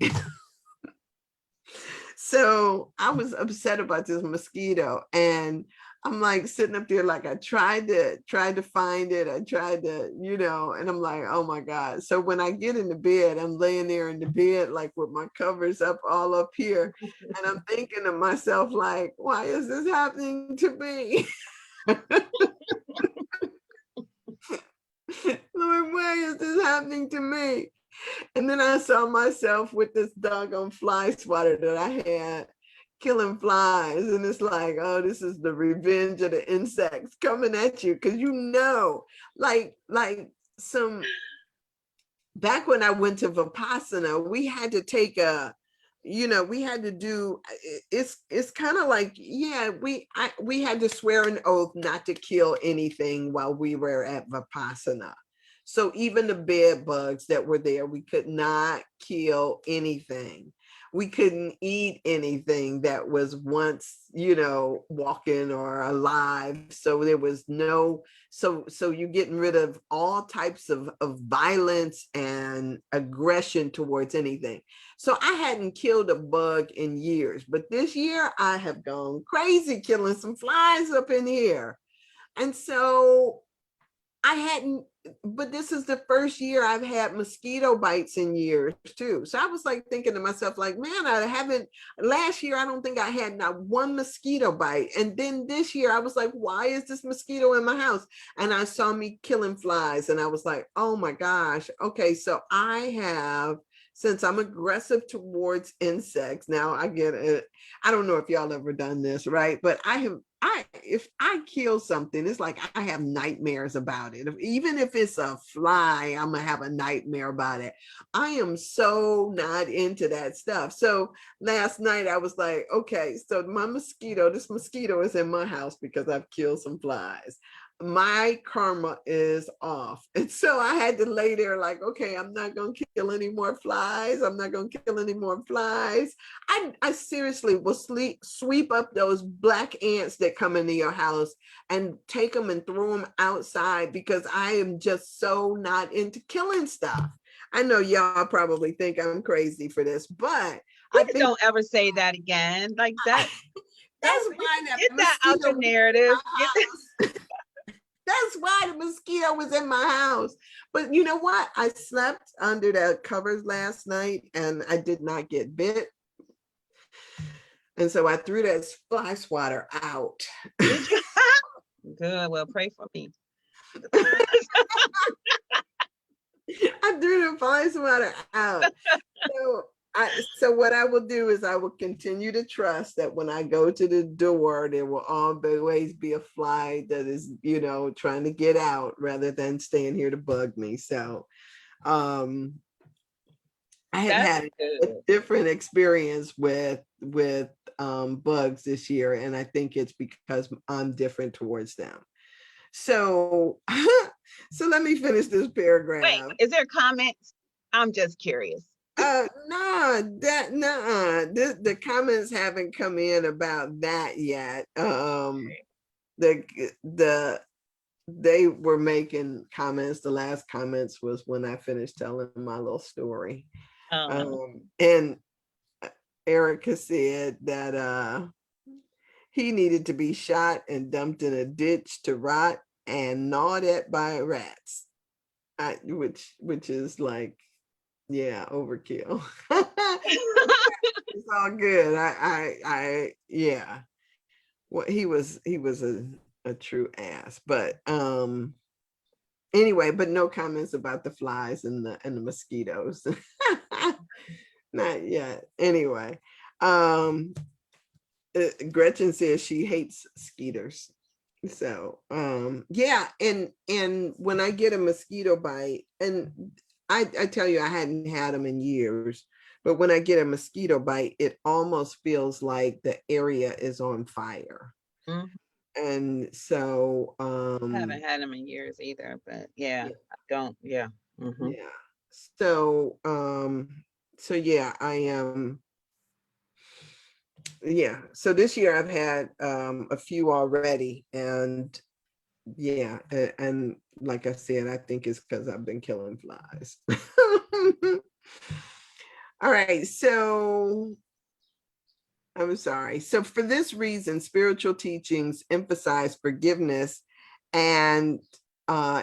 So I was upset about this mosquito, and I'm like sitting up there, like I tried to find it. I tried to, and I'm like, oh my God. So when I get into bed, I'm laying there in the bed, like with my covers up all up here. And I'm thinking to myself, like, why is this happening to me? Lord, why is this happening to me? And then I saw myself with this doggone fly swatter that I had killing flies. And it's like, oh, this is the revenge of the insects coming at you. Cause like some, back when I went to Vipassana, we had to take we had to do, it's kind of like, yeah, we had to swear an oath not to kill anything while we were at Vipassana. So even the bed bugs that were there, we could not kill anything. We couldn't eat anything that was once, walking or alive. So there was no, so you're getting rid of all types of violence and aggression towards anything. So I hadn't killed a bug in years, but this year I have gone crazy killing some flies up in here. And so I hadn't, but this is the first year I've had mosquito bites in years too. So I was like thinking to myself, like, man, last year, I don't think I had not one mosquito bite. And then this year I was like, why is this mosquito in my house? And I saw me killing flies and I was like, oh my gosh. Okay. So since I'm aggressive towards insects, now I get it. I don't know if y'all ever done this, right? But if I kill something, it's like I have nightmares about it. Even if it's a fly, I'm gonna have a nightmare about it. I am so not into that stuff. So last night I was like, okay, so this mosquito is in my house because I've killed some flies. My karma is off. And so I had to lay there like, okay, I'm not going to kill any more flies. I'm not going to kill any more flies. I seriously will sweep up those black ants that come into your house and take them and throw them outside because I am just so not into killing stuff. I know y'all probably think I'm crazy for this, but I think don't ever say that again. Like that. That's why get that out your narrative. That's why the mosquito was in my house. But you know what? I slept under the covers last night and I did not get bit. And so I threw that fly swatter out. Good. Well, pray for me. I threw the fly swatter out. So what I will do is I will continue to trust that when I go to the door, there will always be a fly that is, trying to get out rather than staying here to bug me. So I have had a different experience with bugs this year, and I think it's because I'm different towards them. So let me finish this paragraph. Wait, is there comments? I'm just curious. The comments haven't come in about that yet. They were making comments. The last comments was when I finished telling my little story. And Erica said that he needed to be shot and dumped in a ditch to rot and gnawed at by rats, which is like, yeah, overkill. It's all good. Yeah. Well, he was a true ass, but anyway, but no comments about the flies and the mosquitoes. Not yet. Anyway, Gretchen says she hates skeeters. So yeah, and when I get a mosquito bite, and I tell you, I hadn't had them in years, but when I get a mosquito bite, it almost feels like the area is on fire. Mhm. And so I haven't had them in years either, but yeah, yeah, I don't. Yeah. Hmm. yeah. So yeah, I am. Yeah. So this year I've had a few already, and yeah, and like I said, I think it's because I've been killing flies. All right, so I'm sorry. So for this reason, spiritual teachings emphasize forgiveness and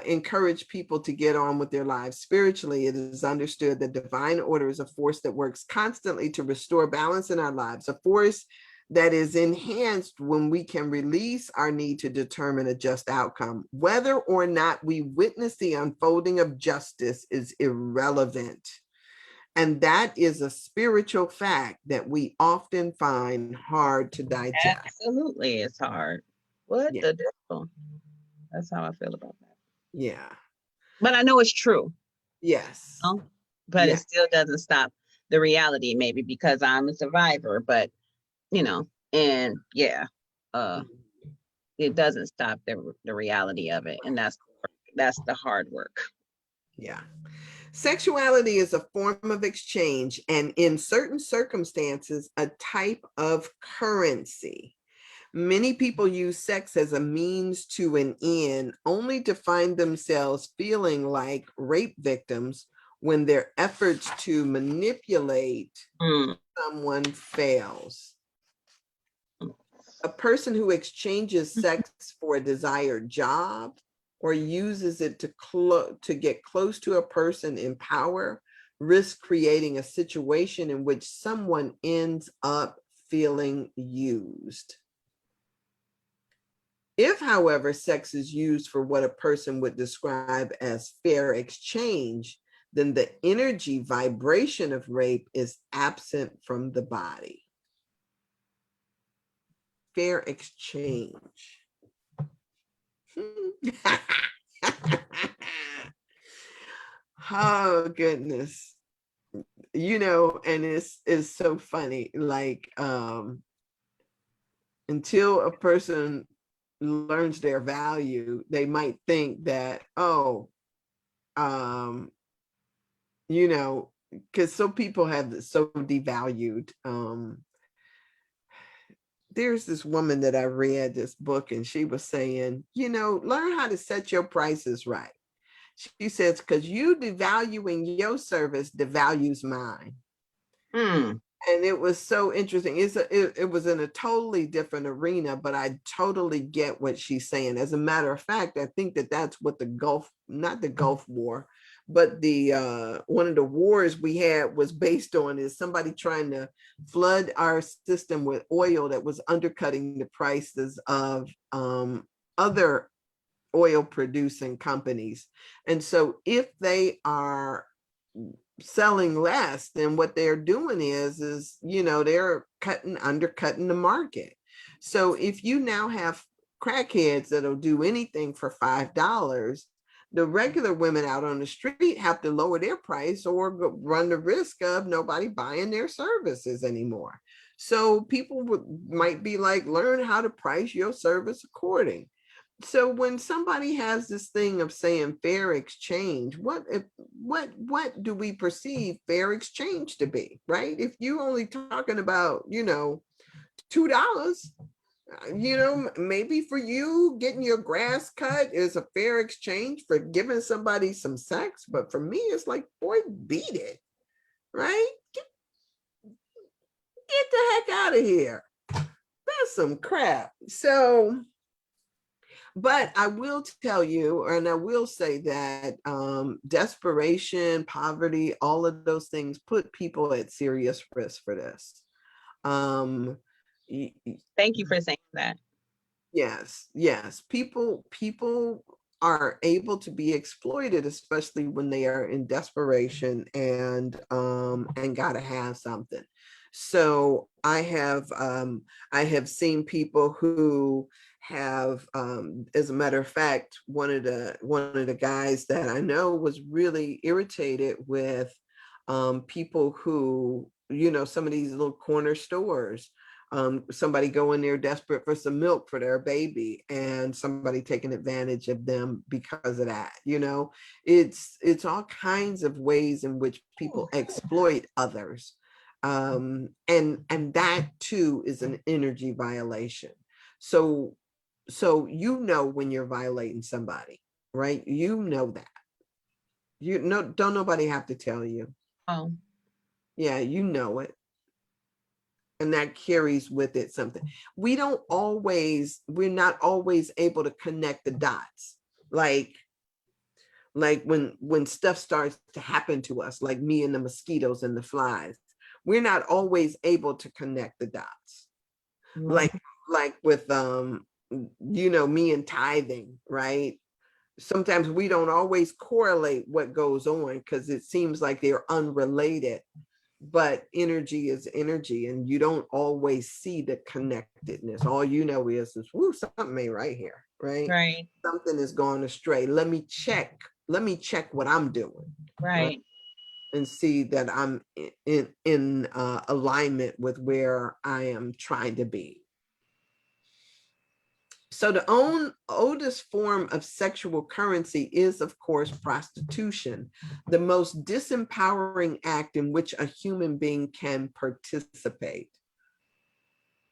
encourage people to get on with their lives spiritually. It is understood that divine order is a force that works constantly to restore balance in our lives, a force that is enhanced when we can release our need to determine a just outcome. Whether or not we witness the unfolding of justice is irrelevant. And that is a spiritual fact that we often find hard to digest. Absolutely, it's hard. What Yeah. the devil? That's how I feel about that. Yeah. But I know it's true. Yes. No? But it Yeah. still doesn't stop the reality, maybe because I'm a survivor, but and yeah, uh, it doesn't stop the reality of it. And that's the hard work. Yeah. Sexuality is a form of exchange and, in certain circumstances, a type of currency. Many people use sex as a means to an end, only to find themselves feeling like rape victims when their efforts to manipulate Mm. someone fails. A person who exchanges sex for a desired job or uses it to get close to a person in power risks creating a situation in which someone ends up feeling used. If, however, sex is used for what a person would describe as fair exchange, then the energy vibration of rape is absent from the body. Fair exchange. Oh goodness. And it's so funny. Like until a person learns their value, they might think that, oh, um, because some people have this so devalued. There's this woman that I read this book, and she was saying, learn how to set your prices right. She says, because you devaluing your service devalues mine. Mm. And it was so interesting. It was in a totally different arena, but I totally get what she's saying. As a matter of fact, I think that that's what not the Gulf War, but the one of the wars we had was based on, is somebody trying to flood our system with oil that was undercutting the prices of other oil producing companies. And so if they are selling less, then what they're doing is they're undercutting the market. So if you now have crackheads that'll do anything for $5, the regular women out on the street have to lower their price or run the risk of nobody buying their services anymore. So people might be like, learn how to price your service according. So when somebody has this thing of saying fair exchange, what do we perceive fair exchange to be, right? If you only talking about, $2, maybe for you getting your grass cut is a fair exchange for giving somebody some sex, but for me it's like, boy, beat it, right? Get the heck out of here. That's some crap. So but I will tell you, and I will say that desperation, poverty, all of those things put people at serious risk for this. Um, Thank you for saying that. yes. People are able to be exploited, especially when they are in desperation and gotta have something. So I have seen people who have, as a matter of fact, one of the guys that I know was really irritated with people who, some of these little corner stores, somebody go in there desperate for some milk for their baby, and somebody taking advantage of them because of that. It's all kinds of ways in which people exploit others. And that too is an energy violation. So when you're violating somebody, right? That. Don't nobody have to tell you. Oh. Yeah, it. And that carries with it something. We're not always able to connect the dots. Like when stuff starts to happen to us, like me and the mosquitoes and the flies, we're not always able to connect the dots. Right. Like with me and tithing, right? Sometimes we don't always correlate what goes on because it seems like they're unrelated, but energy is energy, and you don't always see the connectedness. All you know is woo, something ain't right here, right? Right. Something is going astray. Let me check what I'm doing. Right. And see that I'm in alignment with where I am trying to be. So the oldest form of sexual currency is, of course, prostitution, the most disempowering act in which a human being can participate.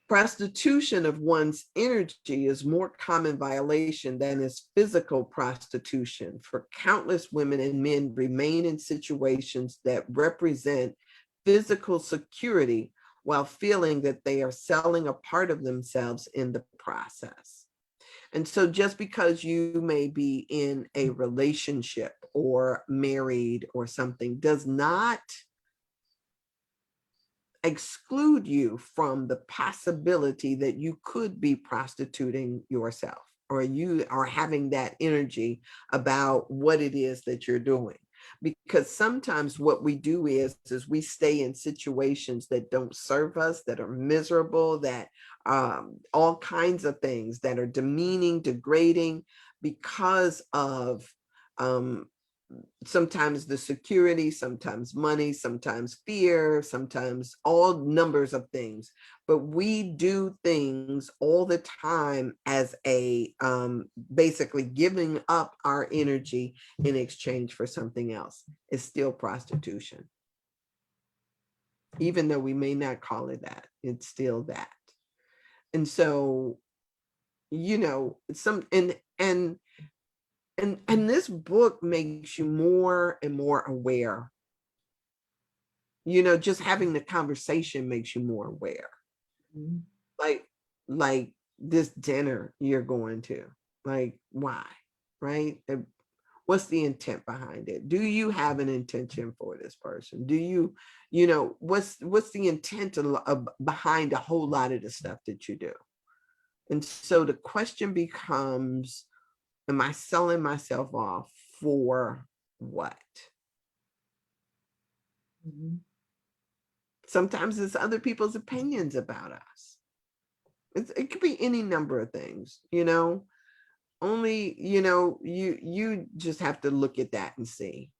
Prostitution of one's energy is more common violation than is physical prostitution, for countless women and men remain in situations that represent physical security while feeling that they are selling a part of themselves in the process. And so just because you may be in a relationship or married or something does not exclude you from the possibility that you could be prostituting yourself, or you are having that energy about what it is that you're doing. Because sometimes what we do is we stay in situations that don't serve us, that are miserable, that all kinds of things that are demeaning, degrading, because of sometimes the security, sometimes money, sometimes fear, sometimes all numbers of things. But we do things all the time as a basically giving up our energy in exchange for something else. It's still prostitution. Even though we may not call it that, it's still that. And so, and this book makes you more and more aware. Just having the conversation makes you more aware. Mm-hmm. Like this dinner you're going to, like, why, right? What's the intent behind it? Do you have an intention for this person? Do you, what's the intent behind a whole lot of the stuff that you do? And so the question becomes, am I selling myself off for what? Mm-hmm. Sometimes it's other people's opinions about us. It could be any number of things, only, you just have to look at that and see.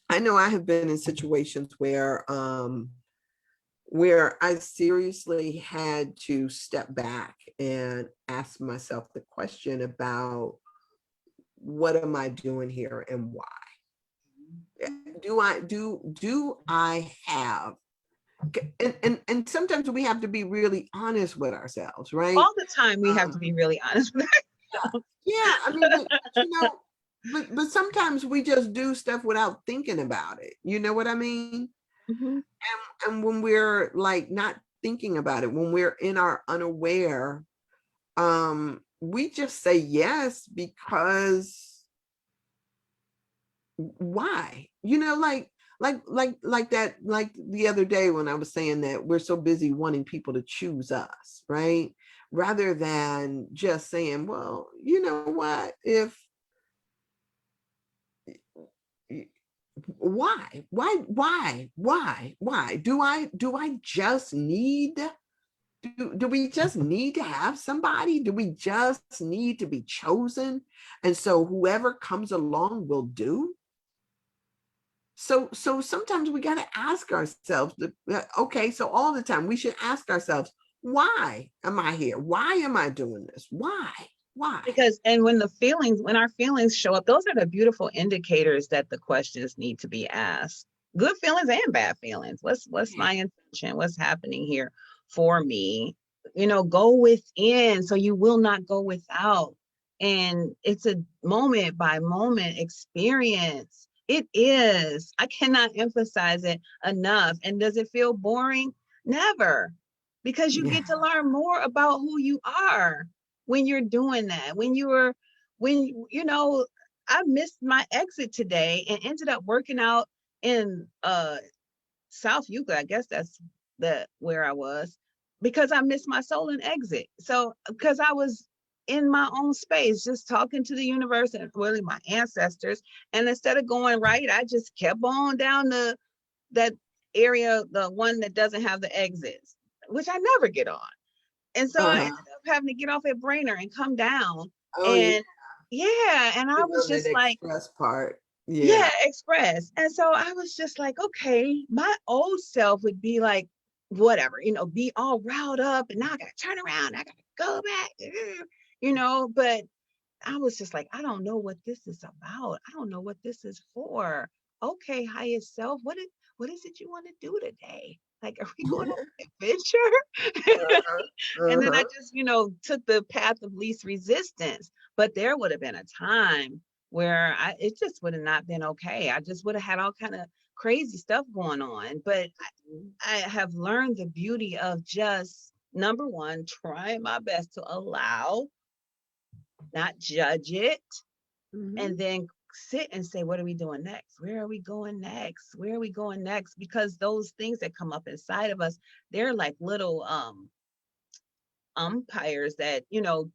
I know I have been in situations where I seriously had to step back and ask myself the question about, what am I doing here and why? Do I have, and sometimes we have to be really honest with ourselves, right? All the time we have to be really honest with ourselves. Yeah, I mean, but sometimes we just do stuff without thinking about it. You know what I mean? Mm-hmm. And when we're like not thinking about it, when we're in our unaware, we just say yes because why? Like that, like the other day when I was saying that we're so busy wanting people to choose us, right? Rather than just saying, well, you know what, if Why? Do I just need, do we just need to have somebody? Do we just need to be chosen? And so whoever comes along will do? So sometimes we got to ask ourselves, okay, so all the time we should ask ourselves, why am I here? Why am I doing this? Why? Because, and when our feelings show up, those are the beautiful indicators that the questions need to be asked. Good feelings and bad feelings. What's my intention? What's happening here for me? Go within so you will not go without. And it's a moment by moment experience. It is. I cannot emphasize it enough. And does it feel boring? Never. Because you get to learn more about who you are when you're doing that. I missed my exit today and ended up working out in South Euclid. I guess that's where I was, because I missed my soul and exit. So because I was in my own space, just talking to the universe and really my ancestors. And instead of going right, I just kept on down that area, the one that doesn't have the exits, which I never get on. And so I ended up having to get off at Brainerd and come down. And and I was just like, express part. Yeah, express. And so I was just like, okay, my old self would be like, whatever, be all riled up, and now I gotta turn around, I gotta go back, but I was just like, I don't know what this is about. I don't know what this is for. Okay, highest self, what is it you want to do today? Like, are we going on an adventure? And then I just, took the path of least resistance. But there would have been a time where it just would have not been okay. I just would have had all kind of crazy stuff going on. But I have learned the beauty of just, number one, trying my best to allow, not judge it, and then sit and say, what are we doing next? Where are we going next? Where are we going next? Because those things that come up inside of us, they're like little umpires that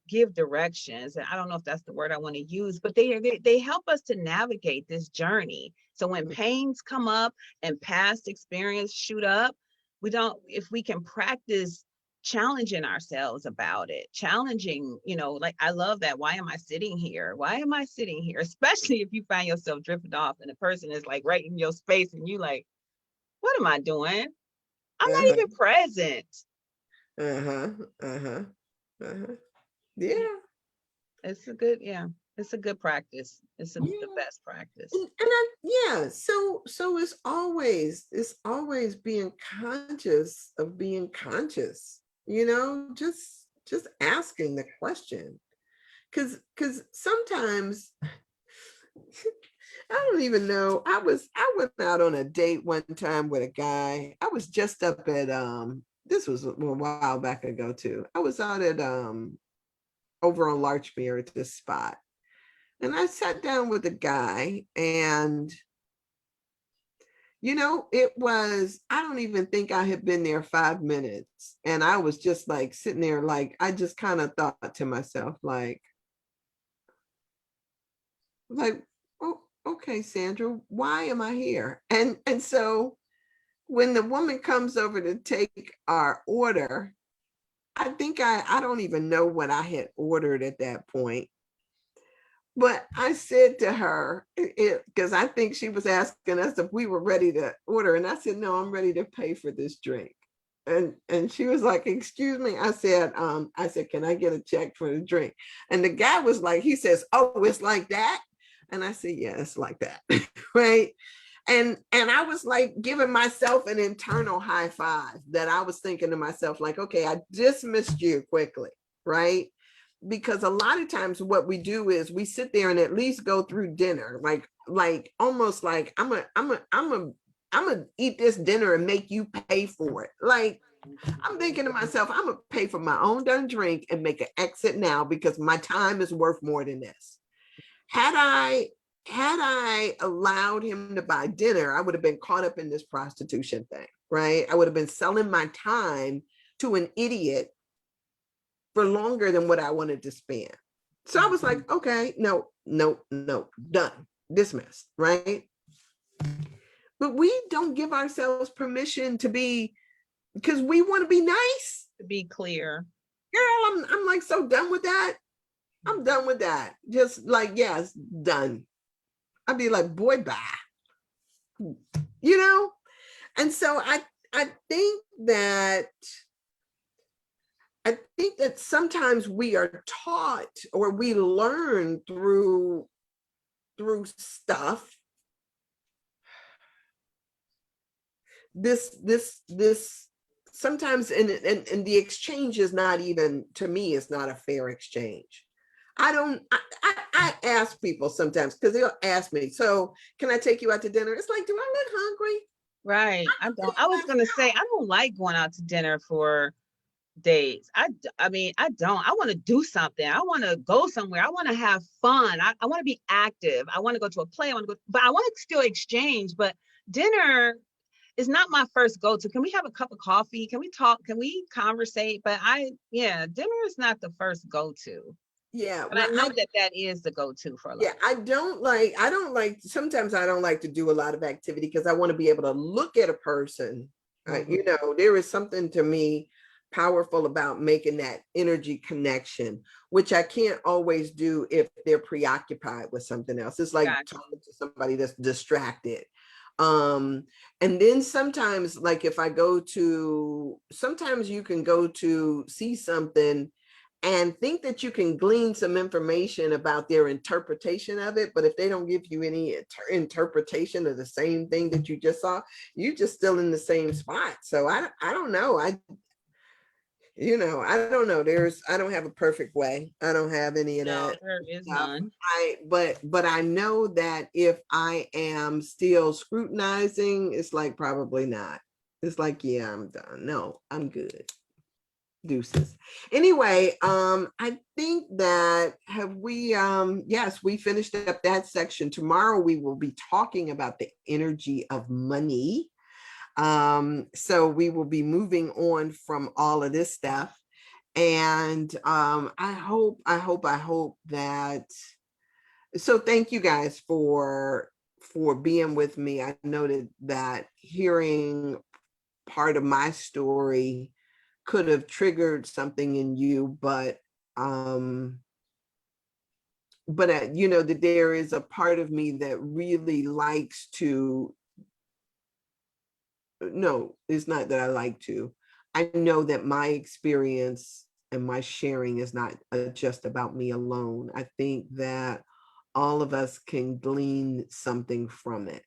give directions. And I don't know if that's the word I want to use, but they help us to navigate this journey. So when pains come up and past experience shoot up, if we can practice challenging ourselves about it, like, I love that. Why am I sitting here? Especially if you find yourself drifting off and the person is like right in your space and you like, what am I doing? I'm not even present. Yeah. It's a good practice. It's the best practice. So it's always being conscious of being conscious, just asking the question. Because sometimes I don't even know. I went out on a date one time with a guy. I was just up at this was a while back ago too. I was out at over on Larchmere at this spot. And I sat down with a guy, and it was, I don't even think I had been there 5 minutes. And I was just like sitting there, like, I just kind of thought to myself, like, oh, okay, Sandra, why am I here? And so when the woman comes over to take our order, I think I don't even know what I had ordered at that point. But I said to her, because I think she was asking us if we were ready to order. And I said, no, I'm ready to pay for this drink. And she was like, excuse me. I said, can I get a check for the drink? And the guy was like, he says, oh, it's like that. And I said, yeah, it's like that. Right. And I was like giving myself an internal high five, that I was thinking to myself, like, okay, I dismissed you quickly. Right. Because a lot of times what we do is we sit there and at least go through dinner, like almost like I'm gonna eat this dinner and make you pay for it. Like, I'm thinking to myself, I'm gonna pay for my own done drink and make an exit now, because my time is worth more than this. Had I allowed him to buy dinner, I would have been caught up in this prostitution thing, right? I would have been selling my time to an idiot for longer than what I wanted to spend. So I was like, okay, no, done, dismissed, right? But we don't give ourselves permission to be, because we want to be nice. To be clear. Girl, I'm like so done with that. I'm done with that. Just like, yes, done. I'd be like, boy, bye. You know? And so I think that sometimes we are taught or we learn through stuff. This sometimes and the exchange is not even, to me, it's not a fair exchange. I ask people sometimes, because they'll ask me, so can I take you out to dinner? It's like, do I look hungry? Right. I was gonna say, I don't like going out to dinner for days. I mean, I don't. I want to do something. I want to go somewhere. I want to have fun. I want to be active. I want to go to a play. I want to go, but I want to still exchange. But dinner is not my first go-to. Can we have a cup of coffee? Can we talk? Can we conversate? But dinner is not the first go-to. Yeah, but I know that is the go-to for a lot. Yeah, I don't like, sometimes I don't like to do a lot of activity because I want to be able to look at a person. You know, there is something to me powerful about making that energy connection, which I can't always do if they're preoccupied with something else. It's like talking to somebody that's distracted. And then sometimes, like if I go to, sometimes you can go to see something and think that you can glean some information about their interpretation of it. But if they don't give you any interpretation of the same thing that you just saw, you're just still in the same spot. So I don't know. I don't know. I don't have a perfect way. I don't have any of that. There is none. But I know that if I am still scrutinizing, it's like, probably not. It's like, yeah, I'm done. No, I'm good. Deuces. Anyway, I think that yes, we finished up that section. Tomorrow we will be talking about the energy of money. So we will be moving on from all of this stuff. And I hope that, so thank you guys for being with me. I noted that hearing part of my story could have triggered something in you, but that there is a part of me that really likes to, no, it's not that I like to, I know that my experience and my sharing is not just about me alone. I think that all of us can glean something from it.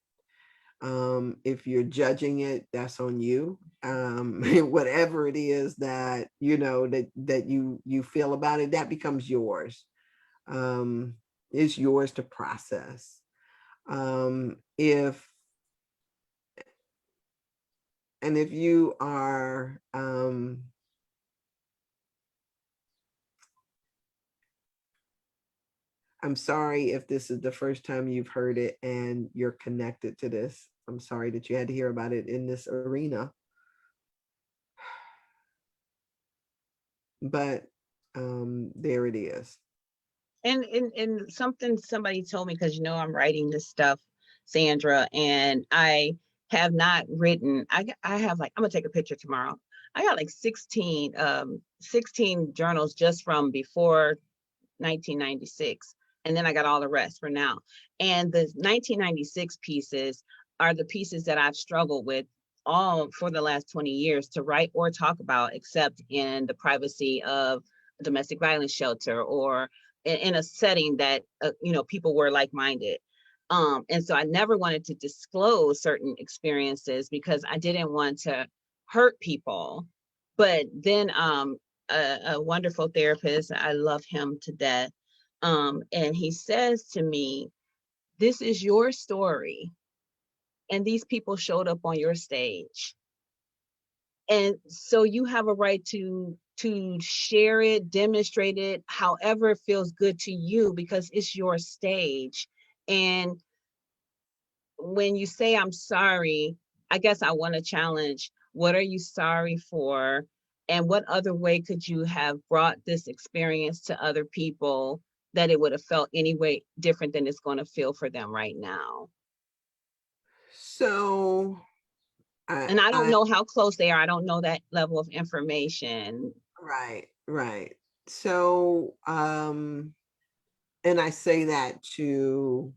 If you're judging it, that's on you. Whatever it is that that you feel about it, that becomes yours. It's yours to process. If you are I'm sorry if this is the first time you've heard it and you're connected to this. I'm sorry that you had to hear about it in this arena. But there it is. And something somebody told me, because I'm writing this stuff, Sandra, and I have not written. I have, like, I'm gonna take a picture tomorrow. I got like 16 journals just from before 1996, and then I got all the rest for now. And the 1996 pieces are the pieces that I've struggled with all for the last 20 years to write or talk about, except in the privacy of a domestic violence shelter or in a setting that people were like-minded. And so I never wanted to disclose certain experiences because I didn't want to hurt people. But then a wonderful therapist, I love him to death, and he says to me, this is your story, and these people showed up on your stage, and so you have a right to share it, demonstrate it, however it feels good to you, because it's your stage. And when you say I'm sorry, I guess I want to challenge, what are you sorry for? And what other way could you have brought this experience to other people that it would have felt any way different than it's going to feel for them right now? So And I don't know how close they are. I don't know that level of information. Right. So, and I say that to,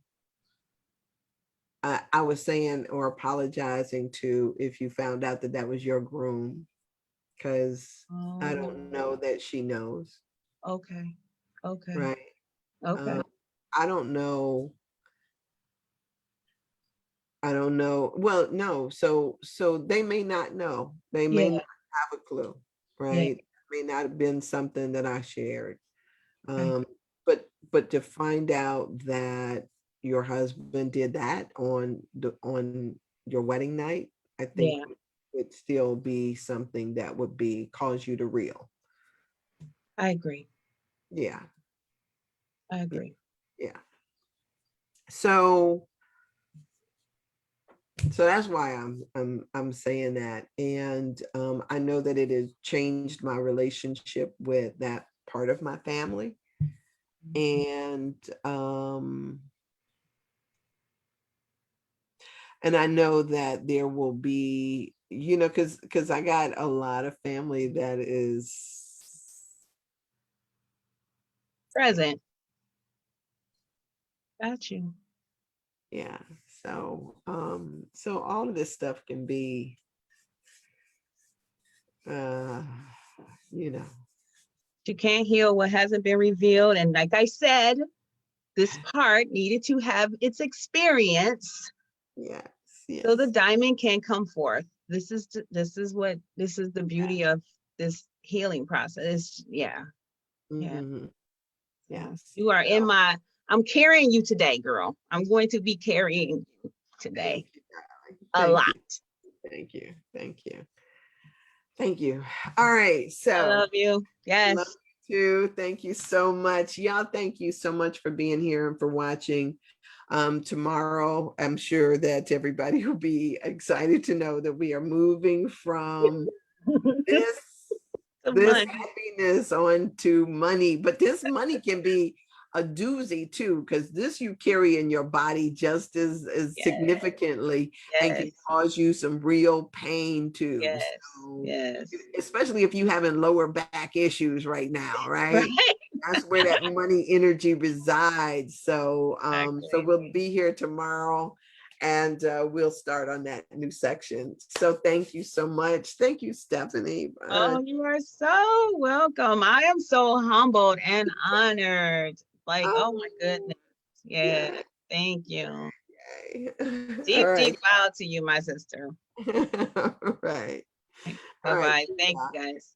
I was saying or apologizing to if you found out that that was your groom, because I don't know that she knows. Okay. Okay. Right. Okay. I don't know. Well, no. So they may not know. They may not have a clue, right? May not have been something that I shared. But to find out that your husband did that on your wedding night, I think would still be something that would cause you to reel. I agree. Yeah. I agree. Yeah. So that's why I'm saying that. And I know that it has changed my relationship with that part of my family. And I know that there will be, because I got a lot of family that is Present. Got you. Yeah. So all of this stuff can be, you can't heal what hasn't been revealed. And like I said, this part needed to have its experience. Yes. So the diamond can come forth. This is the beauty of this healing process. Mm-hmm. Yes. You are I'm carrying you today, girl. I'm going to be carrying you today. A lot. Thank you. All right. So I love you. Yes. Love you too. Thank you so much. Y'all, thank you so much for being here and for watching. Tomorrow, I'm sure that everybody will be excited to know that we are moving from this happiness on to money. But this money can be a doozy too, because this you carry in your body just as significantly and can cause you some real pain too. Yes. Especially if you having lower back issues right now, right? That's where that money energy resides. So so we'll be here tomorrow and we'll start on that new section. So thank you so much. Thank you, Stephanie. Oh, you are so welcome. I am so humbled and honored. Like, oh my goodness. Yeah. Thank you. Deep bow to you, my sister. Right. Bye-bye. Thank you, guys.